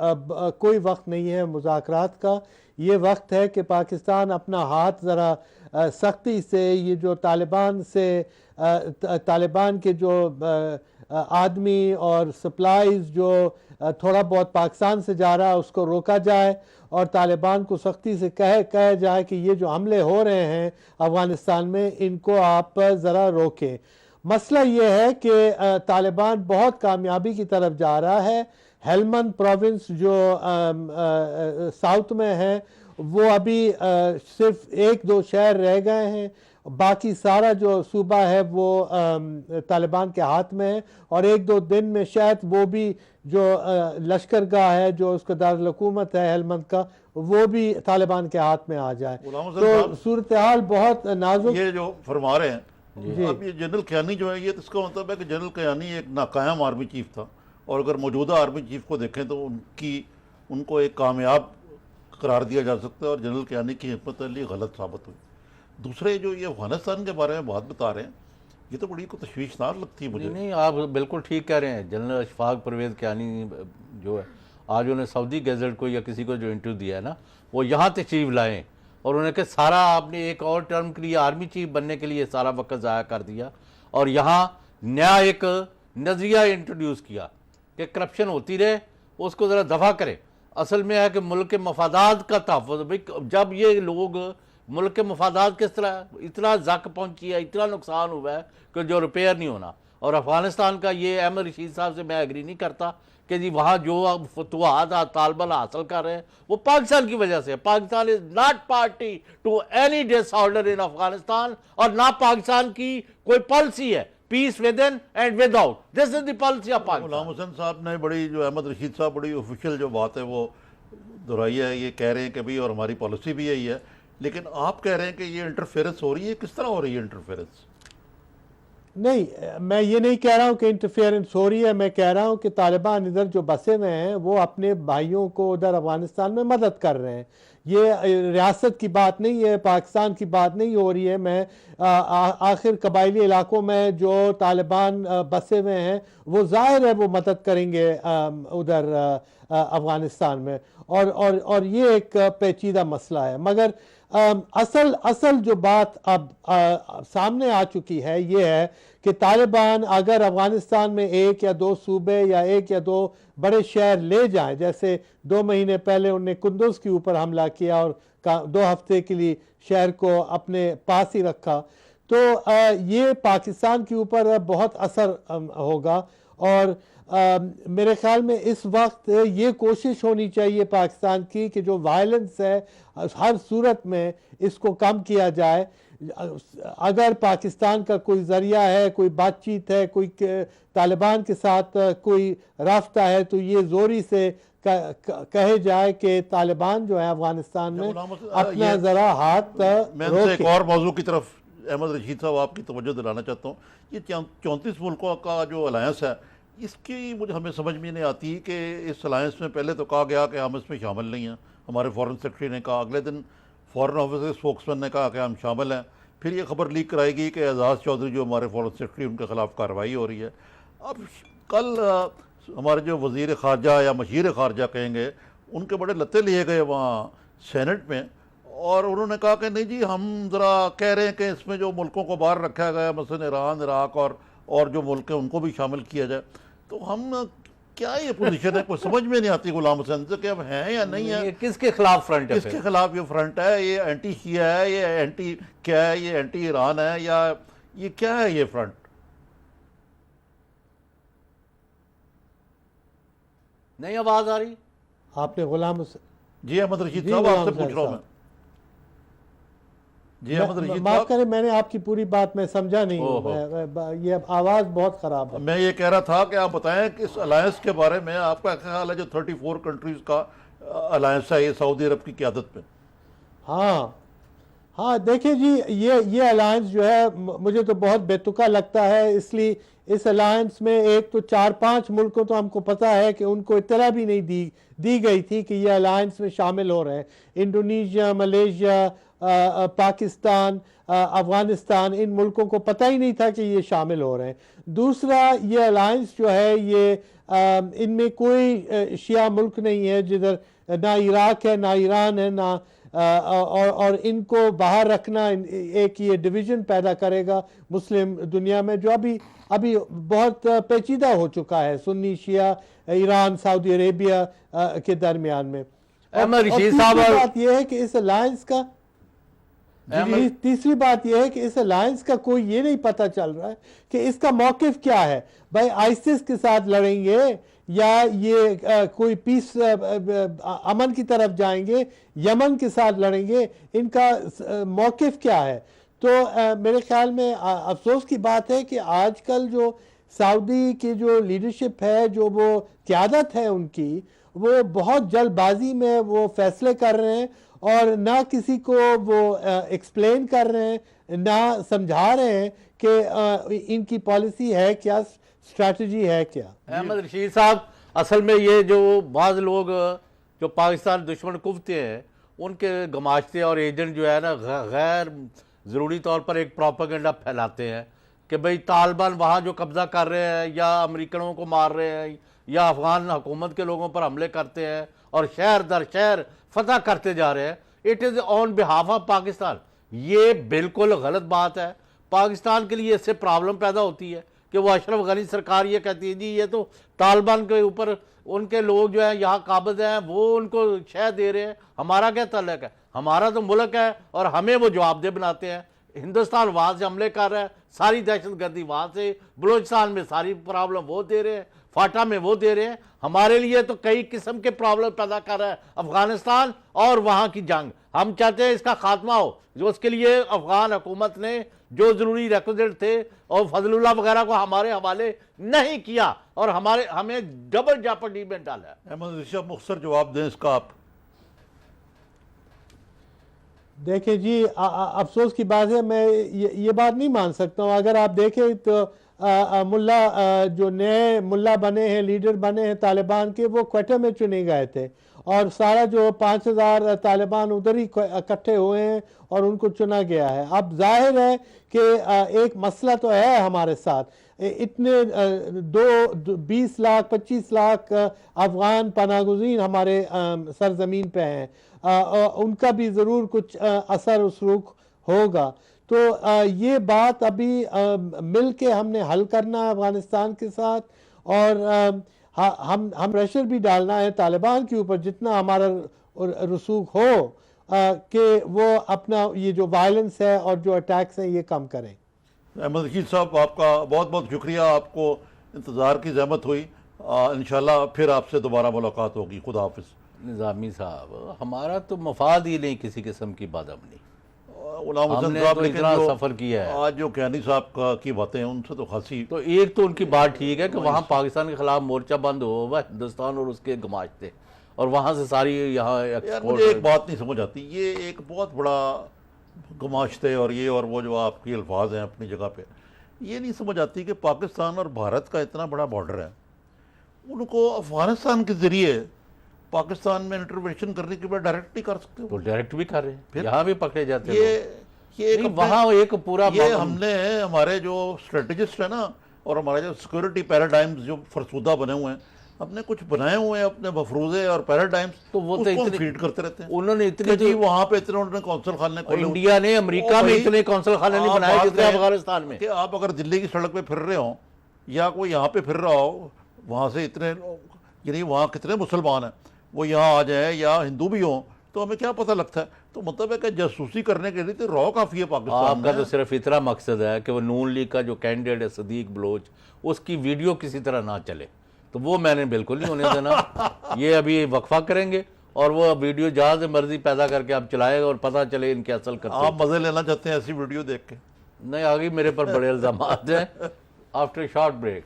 کوئی وقت نہیں ہے مذاکرات کا. یہ وقت ہے کہ پاکستان اپنا ہاتھ ذرا سختی سے یہ جو طالبان کے جو آدمی اور سپلائز جو تھوڑا بہت پاکستان سے جا رہا ہے اس کو روکا جائے, اور طالبان کو سختی سے کہا جائے کہ یہ جو حملے ہو رہے ہیں افغانستان میں ان کو آپ ذرا روکیں. مسئلہ یہ ہے کہ طالبان بہت کامیابی کی طرف جا رہا ہے. ہیلمند پروونس جو ساؤتھ میں ہے وہ ابھی صرف 1-2 شہر رہ گئے ہیں, باقی سارا جو صوبہ ہے وہ طالبان کے ہاتھ میں ہے, اور 1-2 دن میں شاید وہ بھی جو لشکرگاہ ہے جو اس کا دارالحکومت ہے ہیلمند کا وہ بھی طالبان کے ہاتھ میں آ جائے. تو صورتحال بہت نازک. یہ جو فرما رہے ہیں اب یہ جنرل کیانی جو ہے, یہ اس کا مطلب ہے کہ جنرل کیانی ایک ناکام آرمی چیف تھا, اور اگر موجودہ آرمی چیف کو دیکھیں تو ان کو ایک کامیاب قرار دیا جا سکتا ہے, اور جنرل کیانی کی حکمت عملی غلط ثابت ہوئی. دوسرے جو یہ افغانستان کے بارے میں بات بتا رہے ہیں, یہ تو بڑی کو تشویشناک لگتی ہے مجھے. نہیں, آپ بالکل ٹھیک کہہ رہے ہیں. جنرل اشفاق پرویز کیانی جو ہے آج انہیں سعودی گیزٹ کو یا کسی کو جو انٹرویو دیا ہے نا, وہ یہاں تشریف لائیں, اور انہوں نے کہ سارا آپ نے ایک اور ٹرم کے لیے آرمی چیف بننے کے لیے سارا وقت ضائع کر دیا, اور یہاں نیا ایک نظریہ انٹروڈیوس کیا کہ کرپشن ہوتی رہے, اس کو ذرا دفع کرے. اصل میں ہے کہ ملک کے مفادات کا تحفظ. جب یہ لوگ ملک کے مفادات کس طرح اتنا زک پہنچی ہے, اتنا نقصان ہوا ہے کہ جو ریپیئر نہیں ہونا. اور افغانستان کا یہ احمد رشید صاحب سے میں ایگری نہیں کرتا کہ جی وہاں جو فتوحات طالبان حاصل کر رہے ہیں وہ پاکستان کی وجہ سے. Pakistan is not party to any disorder in Afghanistan, اور نہ پاکستان کی کوئی پالیسی ہے peace within and without. This is the policy of Pakistan. Ghulam Hussain صاحب نے بڑی جو احمد رشید صاحب بڑی آفیشیل جو بات ہے وہ دہرائی ہے. یہ کہہ رہے ہیں کہ بھئی اور ہماری پالیسی بھی یہی ہے, لیکن آپ کہہ رہے ہیں کہ یہ انٹرفیئرنس ہو رہی ہے. کس طرح ہو رہی ہے انٹرفیئرنس؟ نہیں, میں یہ نہیں کہہ رہا ہوں کہ انٹرفیئرنس ہو رہی ہے. میں کہہ رہا ہوں کہ طالبان ادھر جو بسے میں ہیں وہ اپنے بھائیوں کو ادھر افغانستان میں مدد کر رہے ہیں. یہ ریاست کی بات نہیں ہے, پاکستان کی بات نہیں ہو رہی ہے. میں آخر قبائلی علاقوں میں جو طالبان بسے میں ہیں وہ ظاہر ہے وہ مدد کریں گے ادھر افغانستان میں, اور یہ ایک پیچیدہ مسئلہ ہے. مگر اصل جو بات اب سامنے آ چکی ہے یہ ہے کہ طالبان اگر افغانستان میں 1 یا 2 صوبے یا 1 یا 2 بڑے شہر لے جائیں, جیسے 2 مہینے پہلے انہوں نے کندوز کے اوپر حملہ کیا اور 2 ہفتے کے لیے شہر کو اپنے پاس ہی رکھا, تو یہ پاکستان کے اوپر بہت اثر ہوگا. اور میرے خیال میں اس وقت یہ کوشش ہونی چاہیے پاکستان کی کہ جو وائلنس ہے ہر صورت میں اس کو کم کیا جائے. اگر پاکستان کا کوئی ذریعہ ہے, کوئی بات چیت ہے, کوئی طالبان کے ساتھ کوئی رابطہ ہے, تو یہ زوری سے کہے جائے کہ طالبان جو ہے افغانستان میں اپنا ذرا ہاتھ میں ایک اور موضوع کی طرف احمد رشید صاحب آپ کی توجہ دلانا چاہتا ہوں. یہ 34 ملکوں کا جو الائنس ہے, اس کی ہمیں سمجھ میں نہیں آتی کہ اس الائنس میں پہلے تو کہا گیا کہ ہم اس میں شامل نہیں ہیں. ہمارے فورن سیکرٹری نے کہا, اگلے دن فورن آفس کے اسپوکسمین نے کہا کہ ہم شامل ہیں. پھر یہ خبر لیک کرائی گئی کہ اعزاز چودھری جو ہمارے فورن سیکرٹری ان کے خلاف کارروائی ہو رہی ہے. اب کل ہمارے جو وزیر خارجہ یا مشیر خارجہ کہیں گے, ان کے بڑے لتے لیے گئے وہاں سینٹ میں, اور انہوں نے کہا کہ نہیں جی ہم ذرا کہہ رہے ہیں کہ اس میں جو ملکوں کو باہر رکھا گیا مثلا ایران, عراق اور جو ملک ہیں ان کو بھی شامل کیا جائے. تو ہم کیا یہ پوزیشن ہے, کوئی سمجھ میں نہیں آتی غلام حسین سے کہ اب ہیں یا نہیں ہیں. کس کے خلاف فرنٹ ہے؟ کس کے خلاف یہ فرنٹ ہے؟ یہ اینٹی شیعہ ہے, یہ اینٹی کیا ہے, یہ اینٹی ایران ہے, یا یہ کیا ہے یہ فرنٹ؟ نہیں آواز آ رہی آپ نے غلام حسین جی احمد رشید صاحب آپ سے پوچھ رہا ہوں میں. جی احمد رشید معاف صاحب, کریں میں نے آپ کی پوری بات میں سمجھا نہیں ہوں, یہ آواز بہت خراب ہے. میں یہ کہہ رہا تھا کہ آپ بتائیں کہ اس الائنس کے بارے میں آپ کا خیال ہے جو 34 کنٹریز کا الائنس ہے یہ سعودی عرب کی قیادت میں. ہاں دیکھیں جی، یہ الائنس جو ہے مجھے تو بہت بے تکا لگتا ہے، اس لیے اس الائنس میں ایک تو 4-5 ملکوں تو ہم کو پتہ ہے کہ ان کو اطلاع بھی نہیں دی گئی تھی کہ یہ الائنس میں شامل ہو رہے ہیں، انڈونیشیا، ملیشیا، پاکستان، افغانستان، ان ملکوں کو پتہ ہی نہیں تھا کہ یہ شامل ہو رہے ہیں۔ دوسرا، یہ الائنس جو ہے یہ ان میں کوئی شیعہ ملک نہیں ہے، جدھر نہ عراق ہے، نہ ایران ہے، نہ اور ان کو باہر رکھنا ایک یہ ڈویژن پیدا کرے گا مسلم دنیا میں، جو ابھی بہت پیچیدہ ہو چکا ہے سنی شیعہ، ایران، سعودی عربیہ کے درمیان میں۔ احمد رشید تیسری صاحب بات یہ ہے کہ اس الائنس کا تیسری بات یہ ہے کہ اس الائنس کا کوئی یہ نہیں پتہ چل رہا ہے کہ اس کا موقف کیا ہے، بھائی آئسس کے ساتھ لڑیں گے یا یہ کوئی پیس امن کی طرف جائیں گے، یمن کے ساتھ لڑیں گے، ان کا موقف کیا ہے۔ تو میرے خیال میں افسوس کی بات ہے کہ آج کل جو سعودی کی جو لیڈرشپ ہے، جو وہ قیادت ہے ان کی، وہ بہت جلد بازی میں وہ فیصلے کر رہے ہیں، اور نہ کسی کو وہ ایکسپلین کر رہے ہیں، نہ سمجھا رہے ہیں کہ ان کی پالیسی ہے کیا، اسٹریٹجی ہے کیا۔ احمد رشید صاحب، اصل میں یہ جو بعض لوگ جو پاکستان دشمن کفتے ہیں، ان کے گماشتے اور ایجنٹ جو ہے نا، غیر ضروری طور پر ایک پروپیگنڈا پھیلاتے ہیں کہ بھئی طالبان وہاں جو قبضہ کر رہے ہیں یا امریکنوں کو مار رہے ہیں یا افغان حکومت کے لوگوں پر حملے کرتے ہیں اور شہر در شہر فتح کرتے جا رہے ہیں، it is on behalf of Pakistan. یہ بالکل غلط بات ہے۔ پاکستان کے لیے اس سے پرابلم پیدا ہوتی ہے کہ وہ اشرف غنی سرکار یہ کہتی ہے جی یہ تو طالبان کے اوپر ان کے لوگ جو ہیں یہاں قابض ہیں، وہ ان کو شہ دے رہے ہیں، ہمارا کیا تعلق ہے؟ ہمارا تو ملک ہے اور ہمیں وہ جواب دہ بناتے ہیں۔ ہندوستان وہاں سے حملے کر رہا ہے، ساری دہشت گردی وہاں سے، بلوچستان میں ساری پرابلم وہ دے رہے ہیں، فاٹا میں وہ دے رہے ہیں۔ ہمارے لیے تو کئی قسم کے پرابلم پیدا کر رہا ہے افغانستان اور وہاں کی جنگ۔ ہم چاہتے ہیں اس کا خاتمہ ہو، جو اس کے لیے افغان حکومت نے جو ضروری ریکوزٹ تھے اور فضل اللہ وغیرہ کو ہمارے حوالے نہیں کیا اور ہمیں ڈبل جاپرڈی میں ڈالا ہے۔ احمد رشید صاحب مختصر جواب دیں اس کا آپ۔ دیکھیں جی، افسوس کی بات ہے، میں یہ بات نہیں مان سکتا ہوں۔ اگر آپ دیکھیں تو ملا جو نئے ملا بنے ہیں، لیڈر بنے ہیں طالبان کے، وہ کوئٹہ میں چنے گئے تھے، اور سارا جو 5000 طالبان ادھر ہی اکٹھے ہوئے ہیں اور ان کو چنا گیا ہے۔ اب ظاہر ہے کہ ایک مسئلہ تو ہے ہمارے ساتھ، اتنے 20 لاکھ 25 لاکھ افغان پناہ گزین ہمارے سرزمین پہ ہیں، ان کا بھی ضرور کچھ اثر و سلوک ہوگا۔ تو یہ بات ابھی مل کے ہم نے حل کرنا ہے افغانستان کے ساتھ، اور ہم پریشر بھی ڈالنا ہے طالبان کے اوپر جتنا ہمارا رسوخ ہو کہ وہ اپنا یہ جو وائلنس ہے اور جو اٹیکس ہیں یہ کم کریں۔ احمد رشید صاحب آپ کا بہت بہت شکریہ، آپ کو انتظار کی زحمت ہوئی، انشاءاللہ پھر آپ سے دوبارہ ملاقات ہوگی۔ خدا حافظ۔ نظامی صاحب، ہمارا تو مفاد ہی نہیں کسی قسم کی بادامنی، غلام ہم حسن نے صاحب تو لیکن اتنا جو سفر کیا ہے۔ آج جو کیانی صاحب کی باتیں ہیں ان سے تو خاصی، تو ایک تو ان کی بات ٹھیک ہے کہ وہاں پاکستان کے خلاف مورچہ بند ہوا ہندوستان اور اس کے گماشتے، اور وہاں سے ساری یہاں یار مجھے ایک بات نہیں سمجھ آتی، یہ ایک بہت بڑا گماشتے اور یہ اور وہ جو آپ کی الفاظ ہیں اپنی جگہ پہ، یہ نہیں سمجھ آتی کہ پاکستان اور بھارت کا اتنا بڑا بارڈر ہے، ان کو افغانستان کے ذریعے پاکستان میں انٹروینشن کرنے کے بعد ڈائریکٹ نہیں کر سکتے تو ڈائریکٹ بھی کر رہے ہیں، یہاں بھی پکڑے جاتے ہیں یہ نہیں، وہاں ایک پورا یہ ہم نے ہمارے جو اسٹریٹجسٹ ہیں نا، اور ہمارے جو سیکورٹی پیراڈائمز جو فرسودہ بنے ہوئے ہیں، ہم نے کچھ بنائے ہوئے ہیں اپنے مفروضے اور پیراڈائمز، تو وہ اس تو کو ہم اتنے فیڈ کرتے رہتے ہیں انہوں نے اتنے کہ جی وہاں پہ اتنے انہوں نے کونسل خانے کھولے ہوئے، انڈیا نے امریکہ میں اتنے کونسل خانے نہیں بنائے جتنے افغانستان میں۔ کہ آپ اگر دلی کی سڑک پہ پھر رہے ہوں یا کوئی یہاں پہ پھر رہا ہو، وہاں سے اتنے یعنی وہاں کتنے مسلمان ہیں وہ یہاں آ جائیں یا ہندو بھی ہوں تو ہمیں کیا پتہ لگتا ہے؟ تو مطلب ہے کہ جاسوسی کرنے کے لیے تو رو کافی ہے پاکستان آپ کا میں۔ تو صرف اتنا مقصد ہے کہ وہ نون لیگ کا جو کینڈیڈیٹ ہے صدیق بلوچ، اس کی ویڈیو کسی طرح نہ چلے، تو وہ میں نے بالکل نہیں ہونے دینا۔ یہ ابھی وقفہ کریں گے اور وہ ویڈیو جہاں سے مرضی پیدا کر کے آپ چلائے گا اور پتہ چلے ان کے اصل کرتے آپ مزے لینا چاہتے ہیں ایسی ویڈیو دیکھ کے؟ نہیں، آگے میرے پر بڑے الزامات ہیں۔ After short break.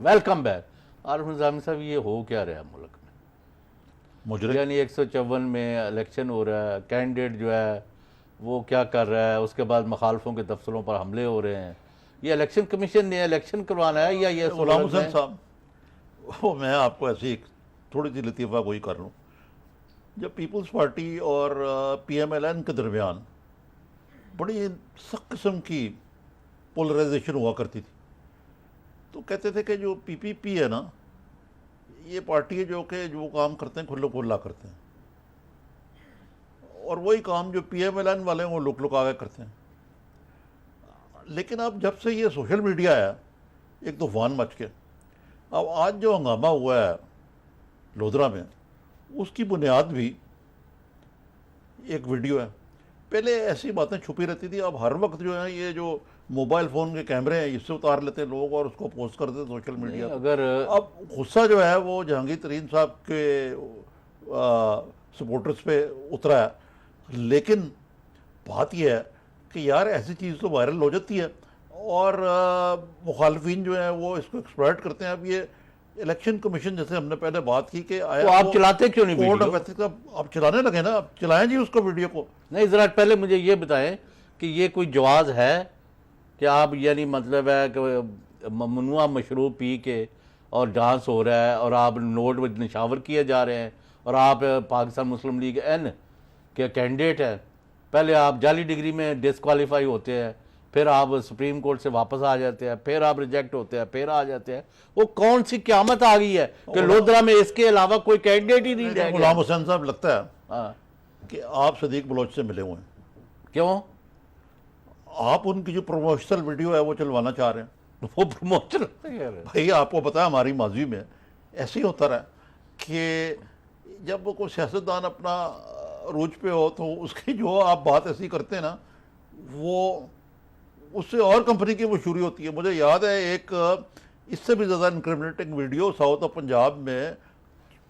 Welcome back. Arif Nizami صاحب یہ ہو کیا رہا ہے ملک میں؟ مجرم یعنی 154 میں الیکشن ہو رہا ہے, کینڈیڈیٹ جو ہے وہ کیا کر رہا ہے, اس کے بعد مخالفوں کے دفتروں پر حملے ہو رہے ہیں. یہ الیکشن کمیشن نے الیکشن کروانا ہے یا یہ غلام حسین صاحب وہ میں آپ کو ایسی ایک تھوڑی سی لطیفہ گوئی کر لوں. جب پیپلز پارٹی اور پی ایم ایل این کے درمیان بڑی سخت قسم کی پولرائزیشن ہوا کرتی تھی, تو کہتے تھے کہ جو پی پی پی ہے نا, یہ پارٹی ہے جو کہ جو کام کرتے ہیں کھلو کھلا کرتے ہیں, اور وہی کام جو پی ایم ایل این والے ہیں وہ لک لک آگے کرتے ہیں. لیکن اب جب سے یہ سوشل میڈیا ہے ایک طوفان مچ کے, اب آج جو ہنگامہ ہوا ہے لودھرا میں, اس کی بنیاد بھی ایک ویڈیو ہے. پہلے ایسی باتیں چھپی رہتی تھی, اب ہر وقت جو ہے یہ جو موبائل فون کے کیمرے ہیں اس سے اتار لیتے ہیں لوگ اور اس کو پوسٹ کرتے ہیں سوشل میڈیا پہ. اگر اب غصہ جو ہے وہ جہانگیر ترین صاحب کے سپورٹرز پہ اترا ہے, لیکن بات یہ ہے کہ یار ایسی چیز تو وائرل ہو جاتی ہے اور مخالفین جو ہیں وہ اس کو ایکسپلائٹ کرتے ہیں. اب یہ الیکشن کمیشن جیسے ہم نے پہلے بات کی کہ تو آپ چلاتے کیوں نہیں کوڈ آف ویڈیو؟ ایتھکس کا آپ چلانے لگے نا, اب چلائیں جی اس کو ویڈیو کو. نہیں ذرا پہلے مجھے یہ بتائیں کہ یہ کوئی جواز ہے کہ آپ یعنی مطلب ہے کہ ممنوع مشروب پی کے اور ڈانس ہو رہا ہے اور آپ نوٹ نشاور کیے جا رہے ہیں اور آپ پاکستان مسلم لیگ این کے کینڈیڈیٹ ہیں, پہلے آپ جعلی ڈگری میں ڈسکوالیفائی ہوتے ہیں, پھر آپ سپریم کورٹ سے واپس آ جاتے ہیں, پھر آپ ریجیکٹ ہوتے ہیں, پھر آ جاتے ہیں. وہ کون سی قیامت آ گئی ہے کہ لودھرا میں اس کے علاوہ کوئی کینڈیڈیٹ ہی نہیں رہ گیا؟ غلام حسین صاحب لگتا ہے ہاں, کہ آپ صدیق بلوچ سے ملے ہوئے ہیں. کیوں؟ آپ ان کی جو پروموشنل ویڈیو ہے وہ چلوانا چاہ رہے ہیں. وہ پروموشن بھائی آپ کو پتہ ہے ہماری ماضی میں ایسے ہی ہوتا رہا کہ جب کوئی سیاستدان اپنا روج پہ ہو تو اس کی جو آپ بات ایسی کرتے ہیں نا, وہ اس سے اور کمپنی کی مشہوری ہوتی ہے. مجھے یاد ہے ایک اس سے بھی زیادہ انکریمنیٹنگ ویڈیو ساؤتھ آف پنجاب میں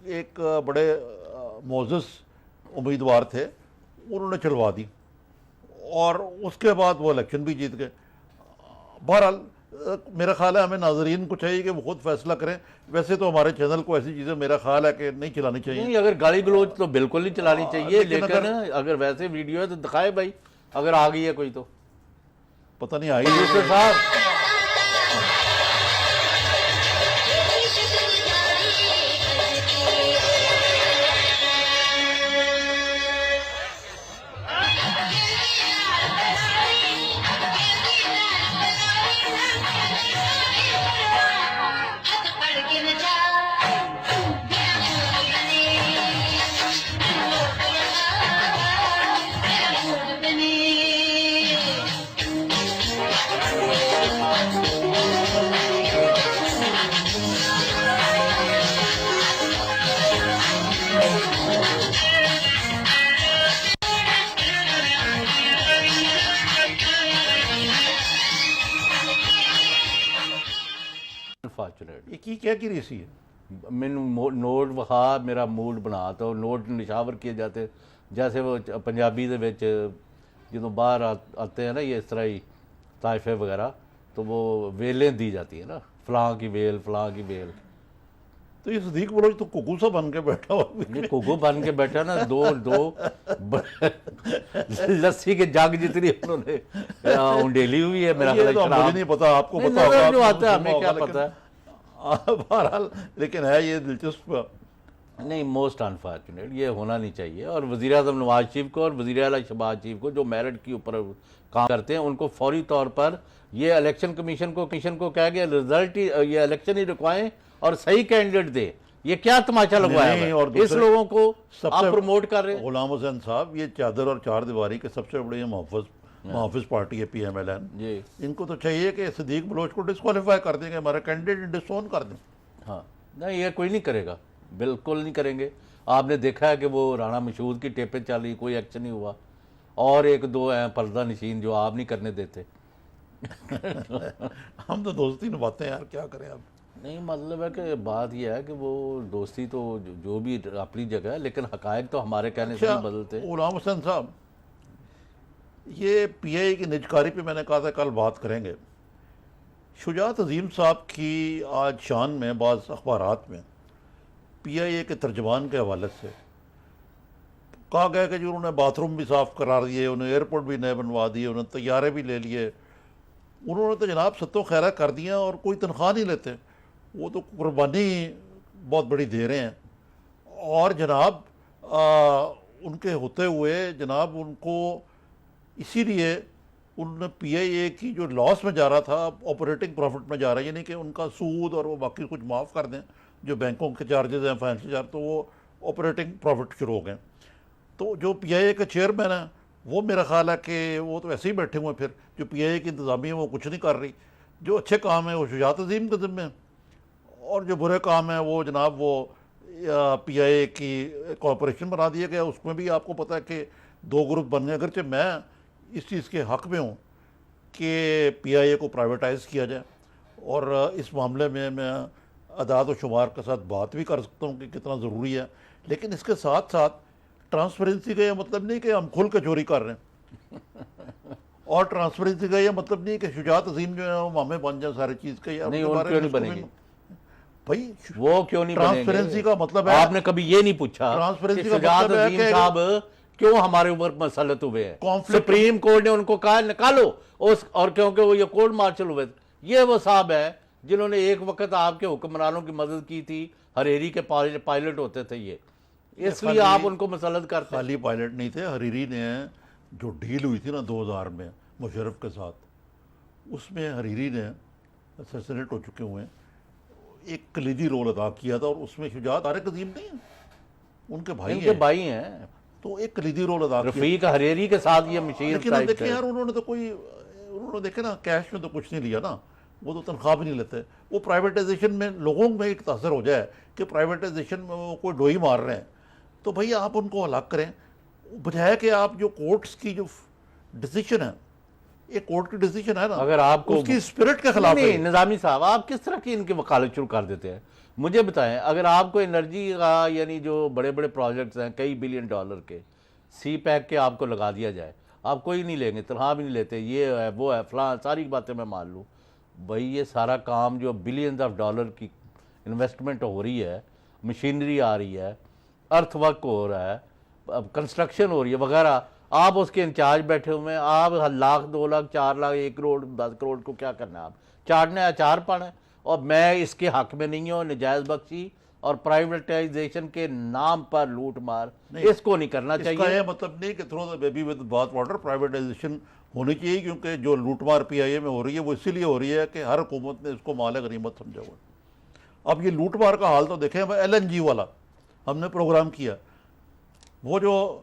ایک بڑے معزز امیدوار تھے, انہوں نے چلوا دی اور اس کے بعد وہ الیکشن بھی جیت گئے. بہرحال میرا خیال ہے ہمیں ناظرین کو چاہیے کہ وہ خود فیصلہ کریں. ویسے تو ہمارے چینل کو ایسی چیزیں میرا خیال ہے کہ نہیں چلانی چاہیے. نہیں, اگر گالی گلوچ تو بالکل نہیں چلانی چاہیے, لیکن اگر ویسے ویڈیو ہے تو دکھائے بھائی, اگر آ گئی ہے کوئی تو. پتہ نہیں آئی پروڈیوسر صاحب یہ کیا کی ریسی ہے. مینو نوٹ وخا میرا موڈ بنا تو نوٹ نشاور کیے جاتے, جیسے وہ پنجابی دے وچ جدوں باہر آتے ہیں نا یہ اس طرح ہی طائفے وغیرہ, تو وہ ویلیں دی جاتی ہیں نا, فلاں کی ویل فلاں کی ویل. تو یہ صدیق بلوچ تو کوکو سا بن کے بیٹھا ہوا. یہ کوکو بن کے بیٹھا نا, دو لسی کے جگ جتنی انہوں نے انڈیلی ہوئی ہے. میرا یہ تو مجھے نہیں پتا, آپ کو پتا ہوگا, جو آتا ہے ہمیں کیا پتا ہے. بہرحال لیکن ہے یہ دلچسپ. نہیں, موسٹ انفارچونیٹ, یہ ہونا نہیں چاہیے. اور وزیر اعظم نواز شریف کو اور وزیر اعلیٰ شہباز شریف کو جو میرٹ کے اوپر کام کرتے ہیں, ان کو فوری طور پر یہ الیکشن کمیشن کو کہہ گیا رزلٹ ہی یہ الیکشن ہی رکوائیں اور صحیح کینڈیڈیٹ دیں. یہ کیا تماشا لگوایا ہے؟ اور اس لوگوں کو آپ پروموٹ کر رہے ہیں. غلام حسین صاحب یہ چادر اور چار دیواری کے سب سے بڑے محافظ پارٹی ہے پی ایم ایل این. جی, ان کو تو چاہیے کہ صدیق بلوچ کو ڈسکوالیفائی کر دیں, کہ ہمارا کینڈیڈیٹ ڈسون کر دیں. ہاں, نہیں یہ کوئی نہیں کرے گا, بالکل نہیں کریں گے. آپ نے دیکھا ہے کہ وہ رانا مشہود کی ٹیپیں چلی, کوئی ایکشن نہیں ہوا. اور ایک دو ہیں پردہ نشین جو آپ نہیں کرنے دیتے. ہم تو دوستی نبھاتے ہیں یار, کیا کریں اب. نہیں, مطلب ہے کہ بات یہ ہے کہ وہ دوستی تو جو بھی اپنی جگہ ہے, لیکن حقائق تو ہمارے کہنے سے نہیں بدلتے. غلام حسین صاحب, یہ پی آئی کی نجکاری پہ میں نے کہا تھا کل بات کریں گے. شجاعت عظیم صاحب کی آج شان میں بعض اخبارات میں پی آئی اے کے ترجمان کے حوالے سے کہا گیا کہ جو انہوں نے باتھ روم بھی صاف کرا دیے، انہیں ایئرپورٹ بھی نئے بنوا دیے، انہوں نے طیارے بھی لے لیے، انہوں نے تو جناب ستو خیرہ کر دیا اور کوئی تنخواہ نہیں لیتے، وہ تو قربانی بہت بڑی دے رہے ہیں۔ اور جناب ان کے ہوتے ہوئے جناب ان کو اسی لیے انہوں نے پی آئی اے کی جو لاس میں جا رہا تھا آپریٹنگ پروفٹ میں جا رہا ہے، یعنی کہ ان کا سود اور وہ باقی کچھ معاف کر دیں جو بینکوں کے چارجز ہیں، فائنینشیل چارج، تو وہ آپریٹنگ پروفٹ شروع ہو گئے۔ تو جو پی آئی اے کے چیئرمین ہیں وہ میرا خیال ہے کہ وہ تو ایسے ہی بیٹھے ہوئے ہیں، پھر جو پی آئی اے کی انتظامیہ وہ کچھ نہیں کر رہی، جو اچھے کام ہیں وہ شجاعت عظیم کے ذمے ہیں، اور جو برے کام ہیں وہ جناب وہ پی آئی اے کی کارپوریشن بنا دیا گیا، اس میں بھی آپ کو پتہ ہے کہ 2 گروپ بن گئے۔ اگرچہ میں اس چیز کے حق میں ہوں کہ پی آئی اے کو پرائیویٹائز کیا جائے، اور اس معاملے میں اعداد و شمار کے ساتھ بات بھی کر سکتا ہوں کہ کتنا ضروری ہے، لیکن اس کے ساتھ ساتھ ٹرانسپیرنسی کا یہ مطلب نہیں کہ ہم کھل کے چوری کر رہے ہیں، اور ٹرانسپیرنسی کا یہ مطلب نہیں کہ شجاعت عظیم جو ہے وہ مامے بن جائیں ساری چیز کے۔ نہیں، ان کیوں نہیں بنیں گے بھائی وہ کیوں نہیں بنیں گے؟ ٹرانسپیرنسی کا مطلب ہے، آپ نے کبھی یہ نہیں پوچھا ٹرانسپیرنسی کہ کا شجاعت مطلب ہے عظیم کہ صاحب کیوں ہمارے اوپر مسلط ہوئے ہیں؟ Conflict- سپریم کورٹ نے ان کو کہا نکالو، اور کیونکہ وہ یہ کورٹ مارشل ہوئے تھے، یہ وہ صاحب ہے جنہوں نے ایک وقت آپ کے حکمرانوں کی مدد کی تھی، حریری کے پائلٹ ہوتے تھے یہ، اس لیے آپ ان کو مسلط کرتے ہیں۔ خالی پائلٹ نہیں تھے، حریری نے جو ڈیل ہوئی تھی نا 2000 میں مشرف کے ساتھ، اس میں حریری نے اسیسنیٹ ہو چکے ہوئے ہیں، ایک کلیدی رول ادا کیا تھا، اور اس میں شجاعت طارق عظیم نہیں ہیں، ان کے بھائی ان کے ہیں، بھائی ہیں، تو ایک کلیدی رول ادا کیا۔ رفیق حریری کے ساتھ یہ مشیر لیکن اب ٹائپ دیکھیں تھے۔ یار انہوں نے تو انہوں نے دیکھے نا کیش میں تو کچھ نہیں لیا نا، وہ تو تنخواہ بھی نہیں لیتے، وہ پرائیویٹائزیشن میں لوگوں میں ایک تاثر ہو جائے کہ پرائیویٹائزیشن میں وہ کوئی ڈوئی مار رہے ہیں، تو بھئی آپ ان کو ہلاک کریں، بجائے کہ آپ جو کورٹس کی جو ڈیسیشن ہے، ایک کورٹ کی ڈیسیشن ہے نا، اگر آپ کو اس کی اسپرٹ کے خلاف نہیں، ہے۔ نظامی صاحب آپ کس طرح کی ان کی وکالت شروع کر دیتے ہیں؟ مجھے بتائیں، اگر آپ کو انرجی کا یعنی جو بڑے بڑے پروجیکٹس ہیں کئی بلین ڈالر کے، سی پیک کے آپ کو لگا دیا جائے، آپ کوئی نہیں لیں گے، تنخواہ بھی نہیں لیتے، یہ ہے وہ ہے فلاں، ساری باتیں میں مان لوں، بھئی یہ سارا کام جو بلینز آف ڈالر کی انویسٹمنٹ ہو رہی ہے، مشینری آ رہی ہے، ارتھ ورک ہو رہا ہے، کنسٹرکشن ہو رہی ہے وغیرہ، آپ اس کے انچارج بیٹھے ہوئے ہیں، آپ 1 لاکھ 2 لاکھ 4 لاکھ 1 کروڑ 10 کروڑ کو کیا کرنا ہے؟ آپ چاٹنا ہے، اچار پانا ہے، اور میں اس کے حق میں نہیں ہوں، نجائز بخشی اور پرائیویٹائزیشن کے نام پر لوٹ مار، اس کو نہیں کرنا اس کا چاہیے۔ یہ مطلب نہیں کہ throw the baby with bath water privatisation ہونی چاہیے، کیونکہ جو لوٹ مار پی آئی اے میں ہو رہی ہے وہ اسی لیے ہو رہی ہے کہ ہر حکومت نے اس کو مال غنیمت سمجھا ہوا ہے۔ اب یہ لوٹ مار کا حال تو دیکھیں، ایل این جی والا ہم نے پروگرام کیا، وہ جو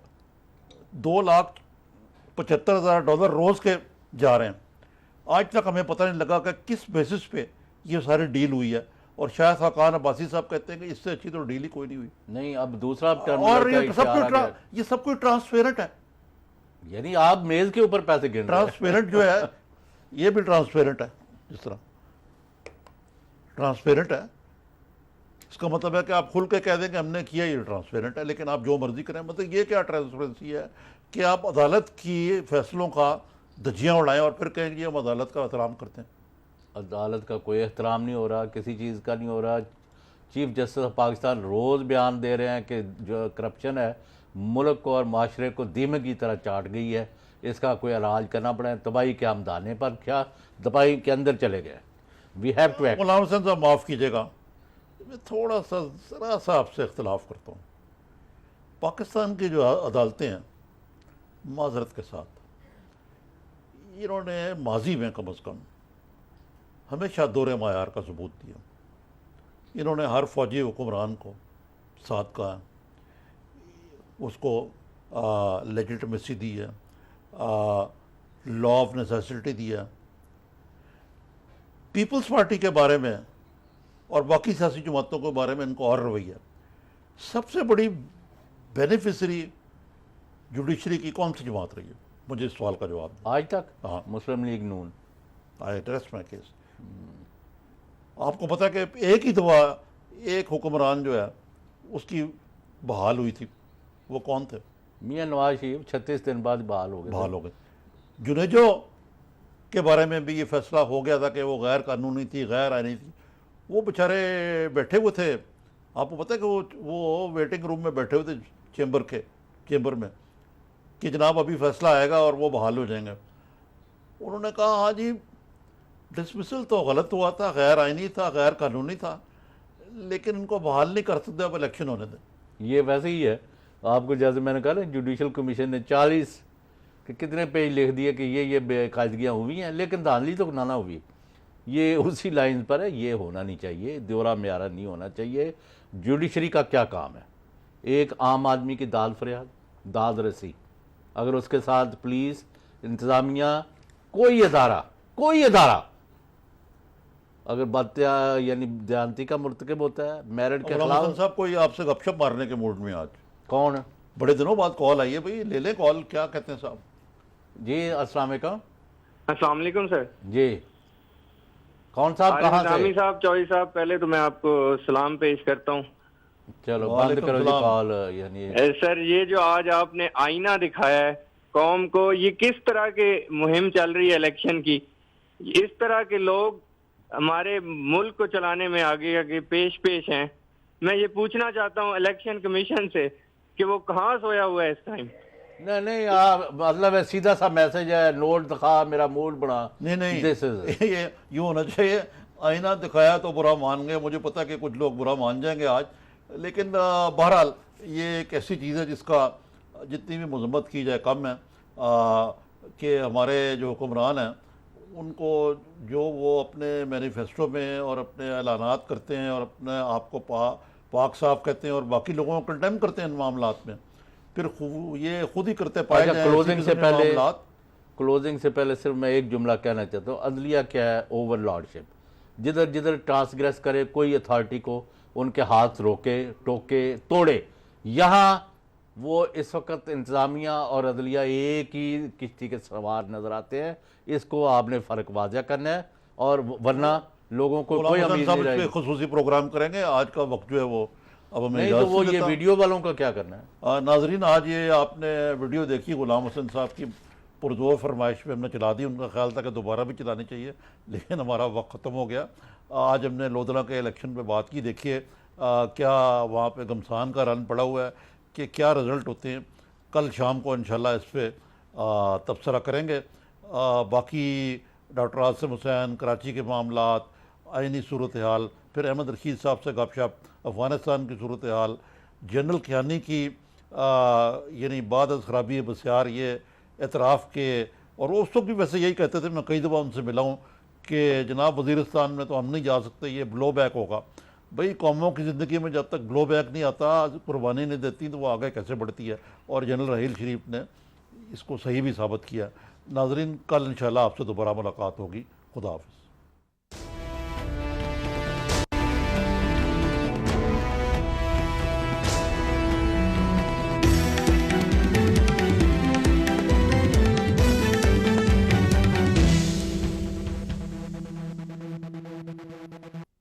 $2,75,000 روز کے جا رہے ہیں، آج تک ہمیں پتہ نہیں لگا کہ کس بیسس پہ یہ ساری ڈیل ہوئی ہے، اور شاہد خاقان عباسی صاحب کہتے ہیں کہ اس سے اچھی تو ڈیل ہی کوئی نہیں ہوئی، نہیں، اب دوسرا ٹرم اور کا یہ سب کوئی ٹرانسپیرنٹ ہے۔ یعنی آپ میز کے اوپر پیسے گن رہے ہیں۔ ٹرانسپیرنٹ جو ہے یہ بھی ٹرانسپیرنٹ ہے، جس طرح ٹرانسپیرنٹ ہے، اس کا مطلب ہے کہ آپ کھل کے کہہ دیں کہ ہم نے کیا، یہ ٹرانسپیرنٹ ہے، لیکن آپ جو مرضی کریں، مطلب یہ کیا ٹرانسپیرنسی ہے کہ آپ عدالت کی فیصلوں کا دھجیاں اڑائیں اور پھر کہیں کہ ہم عدالت کا احترام کرتے ہیں۔ عدالت کا کوئی احترام نہیں ہو رہا، کسی چیز کا نہیں ہو رہا۔ چیف جسٹس آف پاکستان روز بیان دے رہے ہیں کہ جو کرپشن ہے ملک کو اور معاشرے کو دیمک کی طرح چاٹ گئی ہے، اس کا کوئی علاج کرنا پڑے، تباہی کے ہم دانے پر کیا تباہی کے اندر چلے گئے۔ We have to act. Ghulam Hussain صاحب معاف کیجیے گا، میں تھوڑا سا ذرا سا آپ سے اختلاف کرتا ہوں۔ پاکستان کی جو عدالتیں ہیں، معذرت کے ساتھ، انہوں نے ماضی میں کم از کم ہمیشہ دور معیار کا ثبوت دیا، انہوں نے ہر فوجی حکمران کو ساتھ کہا، اس کو لیجٹمیسی دی ہے، لا آف نیسیسٹی دی ہے۔ پیپلز پارٹی کے بارے میں اور باقی سیاسی جماعتوں کے بارے میں ان کو اور رویہ، سب سے بڑی بینیفیشری جوڈیشری کی کون سی جماعت رہی ہے؟ مجھے اس سوال کا جواب دیں۔ آج تک ہاں، Muslim League Noon. I trust my case. آپ کو پتہ ہے کہ ایک ہی دفعہ ایک حکمران جو ہے اس کی بحال ہوئی تھی، وہ کون تھے؟ میاں نواز شریف 36 دن بعد بحال ہو گئے۔ بحال ہو گئے۔ جنیجو کے بارے میں بھی یہ فیصلہ ہو گیا تھا کہ وہ غیر قانونی تھی، غیر آئینی تھی. وہ بیچارے بیٹھے ہوئے تھے. آپ کو پتہ ہے کہ وہ ویٹنگ روم میں بیٹھے ہوئے تھے چیمبر میں کہ جناب ابھی فیصلہ آئے گا اور وہ بحال ہو جائیں گے. انہوں نے کہا ہاں جی ڈسمسل تو غلط ہوا تھا، غیر آئینی تھا، غیر قانونی تھا، لیکن ان کو بحال نہیں کر سکتے، اب الیکشن ہونے دیں. یہ ویسے ہی ہے. آپ کو جیسے میں نے کہا نا جوڈیشل کمیشن نے 40 کہ کتنے پیج لکھ دیے کہ یہ بے قاعدگیاں ہوئی ہیں، لیکن دھاندلی تو نہ ہوئی. یہ اسی لائن پر ہے. یہ ہونا نہیں چاہیے، دیورا میارہ نہیں ہونا چاہیے. جوڈیشری کا کیا کام ہے؟ ایک عام آدمی کی داد فریاد، داد رسی. اگر اس کے ساتھ پولیس، انتظامیہ، کوئی ادارہ اگر یعنی دیانتی کا مرتکب ہوتا ہے، میرٹ کے غلام خلاف. حسن صاحب کوئی آپ سے گپ شپ مارنے کے موڈ میں آج کون؟ بڑے دنوں بعد کال آئی ہے بھائی، لے لیں کال. کیا کہتے ہیں صاحب؟ جی السلام علیکم. السلام علیکم سر. جی کون صاحب، کہاں سے؟ نظامی صاحب، چوہی صاحب، پہلے تو میں آپ کو سلام پیش کرتا ہوں. چلو بند وعلیکم کرو جی السلام. کال. یعنی سر یہ جو آج آپ نے آئینہ دکھایا ہے قوم کو، یہ کس طرح کے مہم چل رہی ہے الیکشن کی؟ اس طرح کے لوگ ہمارے ملک کو چلانے میں آگے پیش ہیں. میں یہ پوچھنا چاہتا ہوں الیکشن کمیشن سے کہ وہ کہاں سویا ہوا ہے اس ٹائم؟ نہیں مطلب ہے سیدھا سا میسج ہے، نوٹ دکھا میرا موڈ بنا. نہیں This is- یہ یوں ہونا چاہیے. آئینہ دکھایا تو برا مان گئے، مجھے پتا کہ کچھ لوگ برا مان جائیں گے آج، لیکن بہرحال یہ ایک ایسی چیز ہے جس کا جتنی بھی مذمت کی جائے کم ہے. کہ ہمارے جو حکمران ہیں ان کو جو وہ اپنے مینیفیسٹو میں اور اپنے اعلانات کرتے ہیں اور اپنے آپ کو پاک صاف کہتے ہیں اور باقی لوگوں کو کنڈیم کرتے ہیں ان معاملات میں، پھر یہ خود ہی کرتے پائے اچھا، جائیں کلوزنگ اسی سے قسم کے معاملات. کلوزنگ سے پہلے صرف میں ایک جملہ کہنا چاہتا ہوں. عدلیہ کیا ہے؟ اوور لارڈشپ. جدھر ٹرانسگریس کرے کوئی اتھارٹی کو ان کے ہاتھ روکے، ٹوکے، توڑے. یہاں وہ اس وقت انتظامیہ اور عدلیہ ایک ہی کشتی کے سوار نظر آتے ہیں. اس کو آپ نے فرق واضح کرنا ہے، اور ورنہ لوگوں کو کوئی غلام حسن امید صاحب نہیں اس رہے پہ گی. خصوصی پروگرام کریں گے. آج کا وقت جو ہے وہ اب ہمیں نہیں تو اجازت وہ نہیں یہ دیتا. ویڈیو والوں کا کیا کرنا ہے؟ ناظرین آج یہ آپ نے ویڈیو دیکھی غلام حسن صاحب کی پرزور فرمائش پہ ہم نے چلا دی. ان کا خیال تھا کہ دوبارہ بھی چلانی چاہیے، لیکن ہمارا وقت ختم ہو گیا. آج ہم نے لودھرا کے الیکشن پہ بات کی. دیکھیے کیا وہاں پہ گھمسان کا رن پڑا ہوا ہے کہ کیا رزلٹ ہوتے ہیں. کل شام کو انشاءاللہ اس پہ تبصرہ کریں گے. باقی ڈاکٹر عاصم حسین، کراچی کے معاملات، آئینی صورتحال، پھر احمد رشید صاحب سے گپ شپ، افغانستان کی صورتحال، جنرل کیانی کی یعنی بعد از خرابی بسیار یہ اعتراف کے، اور اس وقت بھی ویسے یہی کہتے تھے. میں کئی دفعہ ان سے ملا ہوں کہ جناب وزیرستان میں تو ہم نہیں جا سکتے، یہ بلو بیک ہوگا. بھئی قوموں کی زندگی میں جب تک بلو بیک نہیں آتا، قربانی نہیں دیتی، تو وہ آگے کیسے بڑھتی ہے؟ اور جنرل رحیل شریف نے اس کو صحیح بھی ثابت کیا. ناظرین کل انشاءاللہ آپ سے دوبارہ ملاقات ہوگی. خدا حافظ.